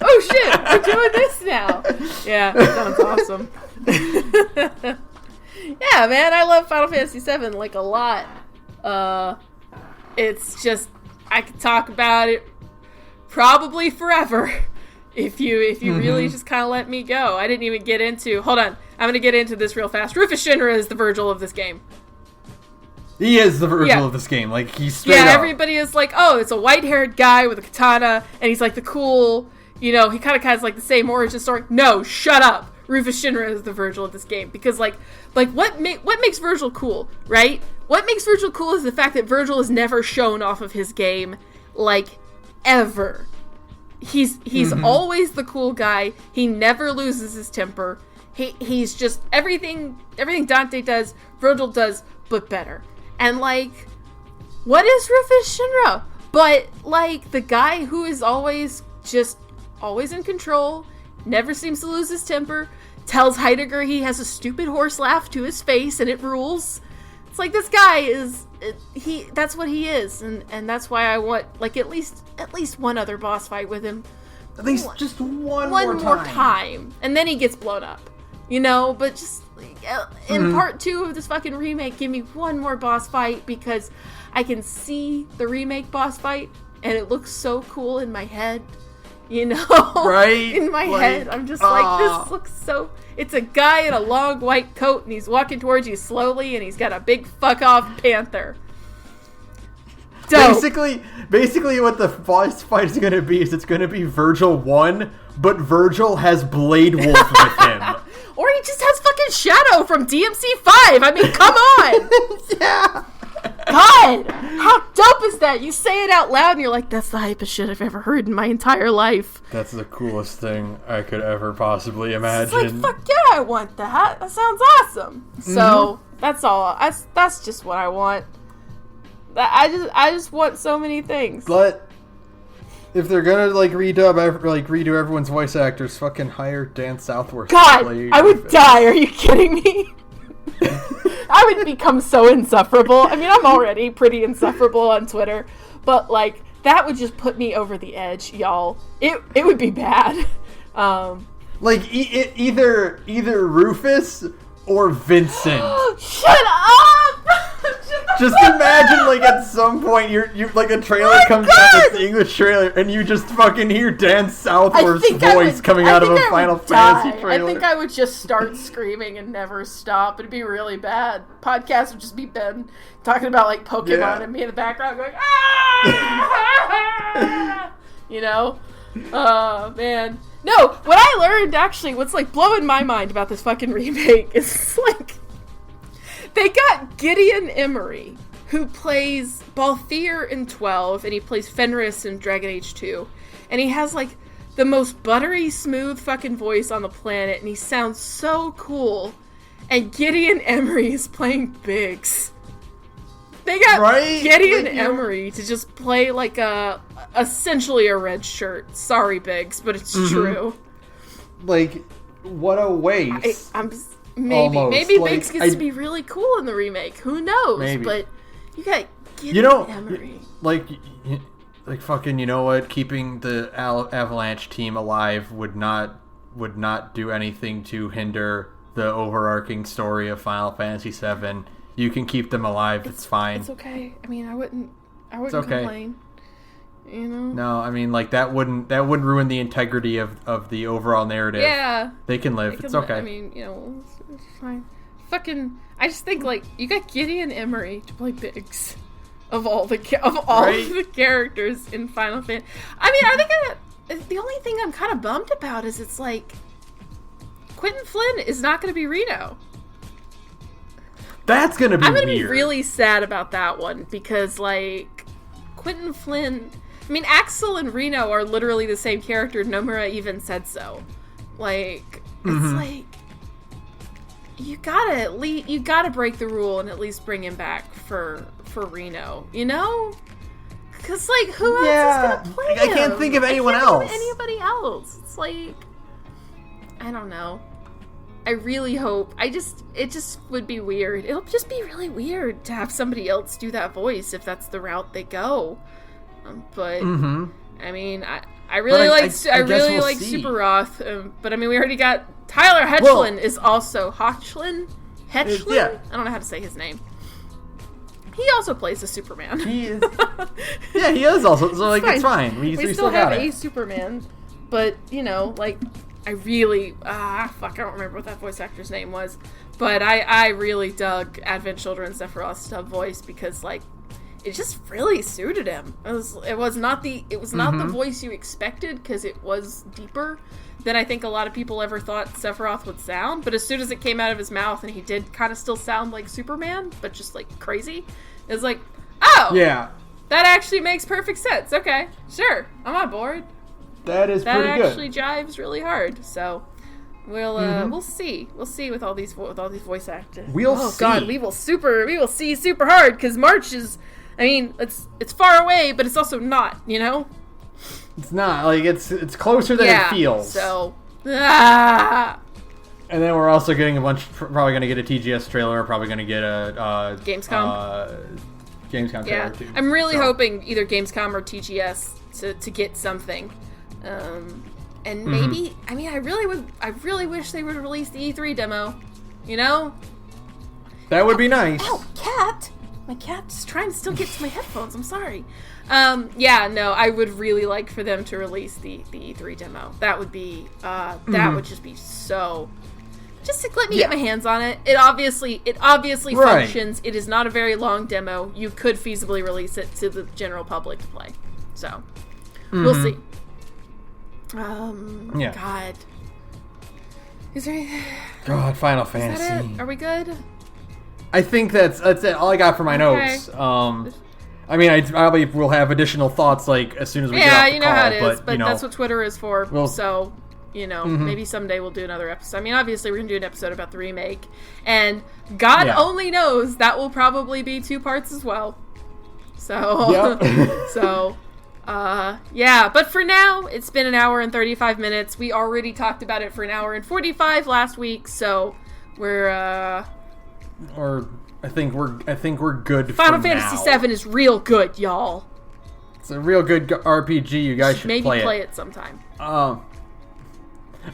Oh shit, we're doing this now. Yeah, that sounds awesome. Yeah, man, I love Final Fantasy VII like a lot. It's just, I could talk about it probably forever. If you really just kind of let me go. I didn't even get into... Hold on. I'm going to get into this real fast. Rufus Shinra is the Virgil of this game. He is the Virgil of this game. Like, he's straight up. Yeah, everybody is like, oh, it's a white-haired guy with a katana, and he's like the cool... You know, he kind of has like the same origin story. No, shut up. Rufus Shinra is the Virgil of this game. Because, like what makes Virgil cool, right? What makes Virgil cool is the fact that Virgil is never shown off of his game, like, ever. He's always the cool guy. He never loses his temper. He's just everything Dante does, Virgil does, but better. And like, what is Rufus Shinra? But like the guy who is always in control, never seems to lose his temper, tells Heidegger he has a stupid horse laugh to his face and it rules. It's like, this guy is that's what he is, and that's why I want like at least one other boss fight with him. At least just one more time. And then he gets blown up. You know, but just like, in part 2 of this fucking remake, give me one more boss fight, because I can see the remake boss fight and it looks so cool in my head. You know? Right? In my head. I'm just like, this looks so... It's a guy in a long white coat, and he's walking towards you slowly, and he's got a big fuck-off panther. Dope. Basically what the boss fight is going to be is it's going to be Virgil 1, but Virgil has Blade Wolf with him. Or he just has fucking Shadow from DMC5. I mean, come on! Yeah! God! How dope is that? You say it out loud and you're like, that's the hypest shit I've ever heard in my entire life. That's the coolest thing I could ever possibly imagine. It's like, fuck yeah, I want that. That sounds awesome. So, that's all. That's just what I want. I just want so many things. But if they're gonna like redo everyone's voice actors, fucking hire Dan Southworth. God, I would die. Are you kidding me? I would become so insufferable. I mean, I'm already pretty insufferable on Twitter, but like that would just put me over the edge, y'all. It would be bad. Like either Rufus or Vincent. Shut up! Just imagine, like, at some point, you're like, a trailer comes out, it's the English trailer, and you just fucking hear Dan Southworth's voice coming out of a Final Fantasy trailer. I think I would just start screaming and never stop. It'd be really bad. Podcast would just be Ben talking about, like, Pokemon and me in the background going, ah! You know? Oh, man. No, what I learned, actually, what's, like, blowing my mind about this fucking remake is, like... They got Gideon Emery, who plays Balthier in 12, and he plays Fenris in Dragon Age 2. And he has, like, the most buttery, smooth fucking voice on the planet, and he sounds so cool. And Gideon Emery is playing Biggs. They got Gideon Emery to just play, like, essentially a red shirt. Sorry, Biggs, but it's true. Like, what a waste. Maybe Biggs gets to be really cool in the remake. Who knows? Maybe. But you got Gideon Emery. Like fucking, you know what? Keeping the Avalanche team alive would not do anything to hinder the overarching story of Final Fantasy VII. You can keep them alive. It's fine. It's okay. I mean, I wouldn't complain. You know? No, I mean, like, that wouldn't ruin the integrity of the overall narrative. Yeah. They can live. It's okay. I mean, you know, it's fine. Fucking, I just think, like, you got Gideon Emery to play Biggs. Of all the characters in Final Fantasy. I mean, the only thing I'm kind of bummed about is it's like, Quentin Flynn is not going to be Reno. That's going to be weird. I'm going to be really sad about that one, because, like, Quentin Flynn. I mean, Axel and Reno are literally the same character. Nomura even said so. Like, it's like, you gotta break the rule and at least bring him back for Reno, you know? Because, like, who else is gonna play him? I can't think of anyone else. Anybody else. It's like, I don't know. I really hope. it just would be weird. It'll just be really weird to have somebody else do that voice if that's the route they go. But I mean, I really like Super Roth. But I mean, we already got Tyler Hoechlin is also Hoechlin. Yeah. I don't know how to say his name. He also plays a Superman. He is. Yeah, he is also. So like, it's fine. We still have a Superman, but you know, like. I really, I don't remember what that voice actor's name was, but I really dug Advent Children's Sephiroth's dub voice because, like, it just really suited him. It was not the voice you expected because it was deeper than I think a lot of people ever thought Sephiroth would sound, but as soon as it came out of his mouth and he did kind of still sound like Superman, but just, like, crazy, it was like, oh! Yeah. That actually makes perfect sense. Okay, sure, I'm on board. That is pretty good. That actually jives really hard. So we'll see. We'll see with all these voice actors. We'll see. God, we will see super hard because March is. I mean, it's far away, but it's also not. You know. It's not like it's closer than it feels. So. And then we're also getting probably going to get a TGS trailer. We're probably going to get a Gamescom. Gamescom trailer too. I'm really hoping either Gamescom or TGS to get something. And maybe, I mean, I really wish they would release the E3 demo, you know? That would be nice. Ow, cat! My cat's trying to still get to my headphones, I'm sorry. I would really like for them to release the E3 demo. That would be, that would just be so, just to let me get my hands on it. It obviously functions. It is not a very long demo. You could feasibly release it to the general public to play. So, we'll see. God. Is there anything? God, Final Fantasy. Is that it? Are we good? I think that's it. All I got for my notes. I mean, I probably will have additional thoughts, like, as soon as we get off the call. Yeah, you know how it is, but that's what Twitter is for. So, you know, maybe someday we'll do another episode. I mean, obviously, we're going to do an episode about the remake. And God only knows that will probably be 2 parts as well. So, but for now, it's been 1 hour and 35 minutes. We already talked about it for 1 hour and 45 last week, so I think we're good. Final Fantasy VII is real good, y'all. It's a real good RPG. You guys should maybe play it sometime. I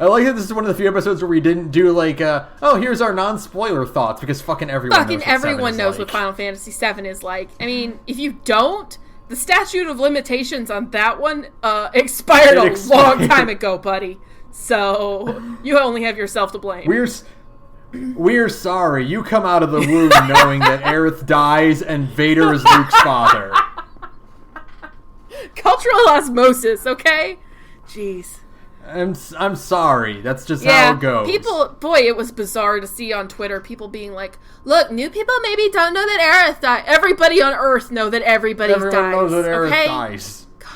like that this is one of the few episodes where we didn't do like, here's our non-spoiler thoughts, because fucking everyone knows what Final Fantasy VII is like. I mean, if you don't, the statute of limitations on that one expired a long time ago, buddy. So you only have yourself to blame. We're sorry. You come out of the womb knowing that Aerith dies and Vader is Luke's father. Cultural osmosis, okay? Jeez. I'm sorry. That's just how it goes. It was bizarre to see on Twitter people being like, look, new people maybe don't know that Aerith died. Everybody on Earth know that everyone dies. Everyone knows that Aerith dies. God.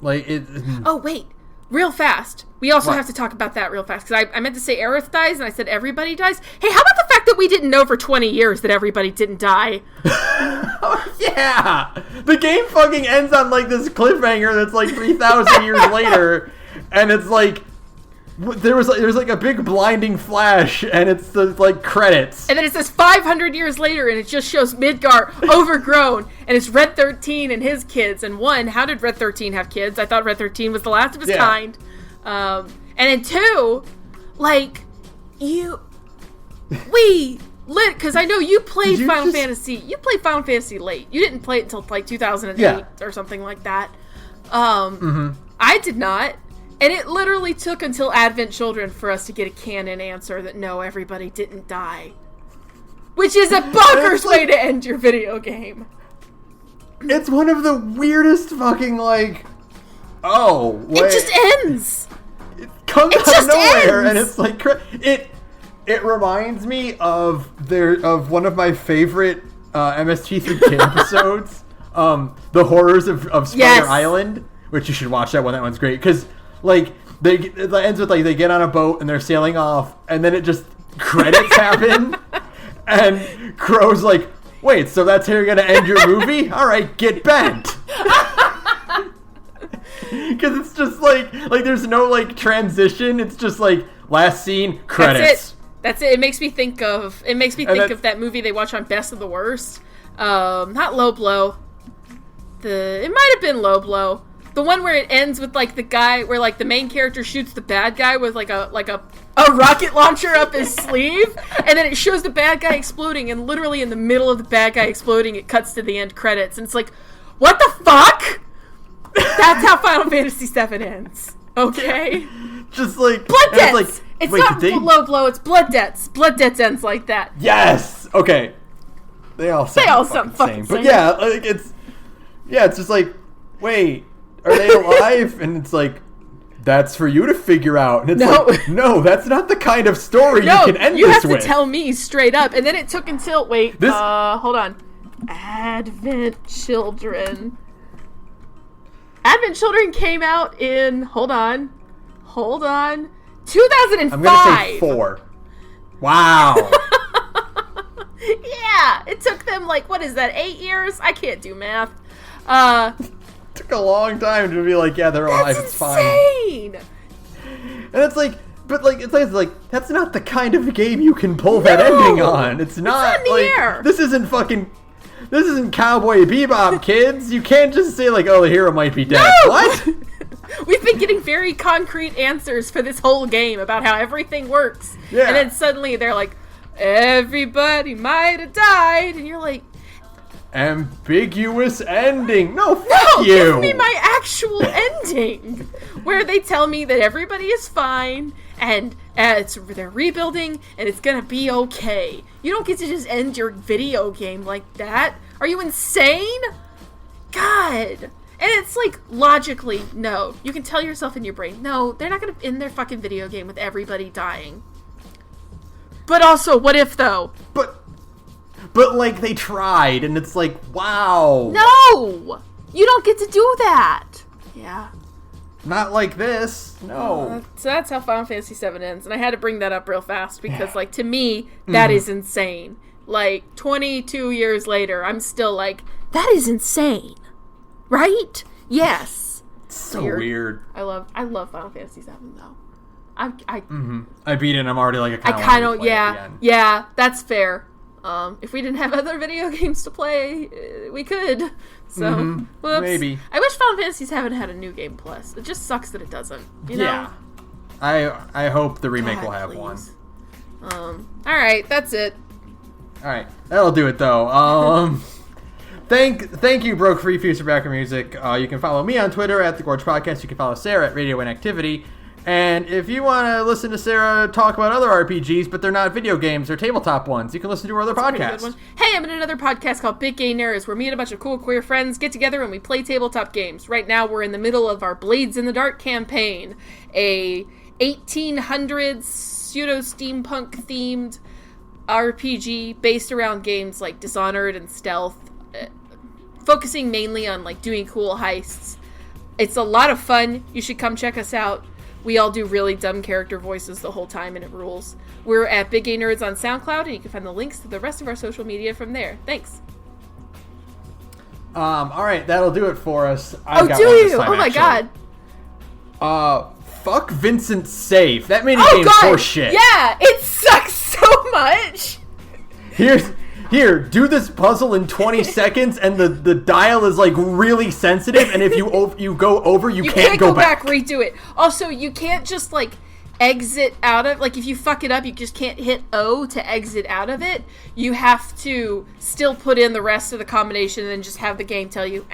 Like, it... Oh, wait. Real fast. We also have to talk about that real fast, because I meant to say Aerith dies, and I said everybody dies. Hey, how about the fact that we didn't know for 20 years that everybody didn't die? Yeah! The game fucking ends on, like, this cliffhanger that's, like, 3,000 years later, and it's, like, there's like a big blinding flash, and it's the, like, credits. And then it says 500 years later, and it just shows Midgar overgrown, and it's Red 13 and his kids, and one, how did Red 13 have kids? I thought Red 13 was the last of his kind. And then 2, like, because I know you played Final Fantasy late. You didn't play it until, like, 2008 or something like that. I did not. And it literally took until Advent Children for us to get a canon answer that no, everybody didn't die. Which is a bonkers way to end your video game. It's one of the weirdest fucking, like... Oh, wait. It just ends! It comes out of nowhere, and it's like... It reminds me of one of my favorite MST3K episodes. The Horrors of Spider Yes. Island, which you should watch that one. That one's great because like it ends with like they get on a boat and they're sailing off, and then it just credits happen, and Crow's like, wait, so that's how you're gonna end your movie? All right, get bent. Because it's just like there's no like transition. It's just like last scene, credits. That's it. It makes me think of that movie they watch on Best of the Worst. Not Low Blow. It might have been Low Blow. The one where it ends with like the guy where like the main character shoots the bad guy with like a rocket launcher up his sleeve, and then it shows the bad guy exploding, and literally in the middle of the bad guy exploding, it cuts to the end credits, and it's like, what the fuck? That's how Final Fantasy VII ends. Okay? Just like blood debts. Like, it's not Low Blow. It's blood debts. Blood debts ends like that. Yes. Okay. They all sound fucking same. But yeah, like it's just like, wait, are they alive? And it's like, that's for you to figure out. And it's like, no, that's not the kind of story you can end this with. You have to tell me straight up. And then it took until hold on. Advent Children. Advent Children came out in hold on 2005. I'm gonna say 4. Wow. Yeah, it took them like, what is that, 8 years? I can't do math. Took a long time to be like, yeah, they're alive. It's fine. Insane. And it's like, but like it's like that's not the kind of game you can pull that ending on. It's not in the like air. This isn't Cowboy Bebop, kids. You can't just say like, oh, the hero might be dead. No! What? We've been getting very concrete answers for this whole game about how everything works. Yeah. And then suddenly they're like, everybody might have died, and you're like, ambiguous ending. No, fuck you. Give me my actual ending, where they tell me that everybody is fine and they're rebuilding and it's gonna be okay. You don't get to just end your video game like that. Are you insane? God. And it's like, logically, no. You can tell yourself in your brain, no, they're not gonna end their fucking video game with everybody dying. But also, what if though? But like they tried, and it's like, wow. No! You don't get to do that. Yeah. Not like this. No. So that's how Final Fantasy VII ends, and I had to bring that up real fast because, like, to me, that is insane. Like, 22 years later, I'm still like, that is insane. Right? Yes. It's so weird. I love Final Fantasy VII though. I beat it and I'm already like yeah, that's fair. If we didn't have other video games to play, we could. So, whoops. Maybe. I wish Final Fantasy VII had a new game plus. It just sucks that it doesn't. You know? Yeah. I hope the remake will have one. Alright, that's it. Alright, that'll do it though. Thank you, Broke Free Fuse, for background music. You can follow me on Twitter at thegorgepodcast. You can follow Sara at radioinactivity. And if you want to listen to Sara talk about other RPGs, but they're not video games, they're tabletop ones, you can listen to her other podcasts. Hey, I'm in another podcast called Big Gay Nerds, where me and a bunch of cool queer friends get together and we play tabletop games. Right now, we're in the middle of our Blades in the Dark campaign, a 1800s pseudo-steampunk themed RPG based around games like Dishonored and Stealth, focusing mainly on like doing cool heists. It's a lot of fun. You should come check us out. We all do really dumb character voices the whole time, and it rules. We're at Big Gay Nerds on SoundCloud, and you can find the links to the rest of our social media from there. Thanks. All right, that'll do it for us. Oh, do you? Oh my god. Fuck Vincent's save. That minigame's horseshit. Yeah, it sucks so much. Here, do this puzzle in 20 seconds, and the dial is like really sensitive, and if you go over, you can't go back. Redo it. Also, you can't just like exit out of, like if you fuck it up, you just can't hit O to exit out of it. You have to still put in the rest of the combination and then just have the game tell you,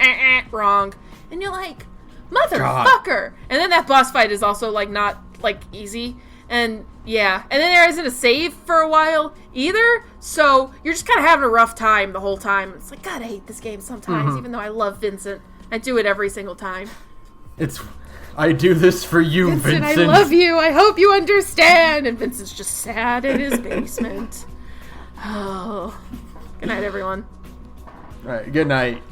wrong. And you're like, motherfucker. And then that boss fight is also like not like easy. And yeah, and then there isn't a save for a while either, so you're just kind of having a rough time the whole time. It's like, God, I hate this game sometimes, even though I love Vincent. I do it every single time. I do this for you, Vincent. I love you. I hope you understand. And Vincent's just sad in his basement. Oh. Good night, everyone. All right, good night.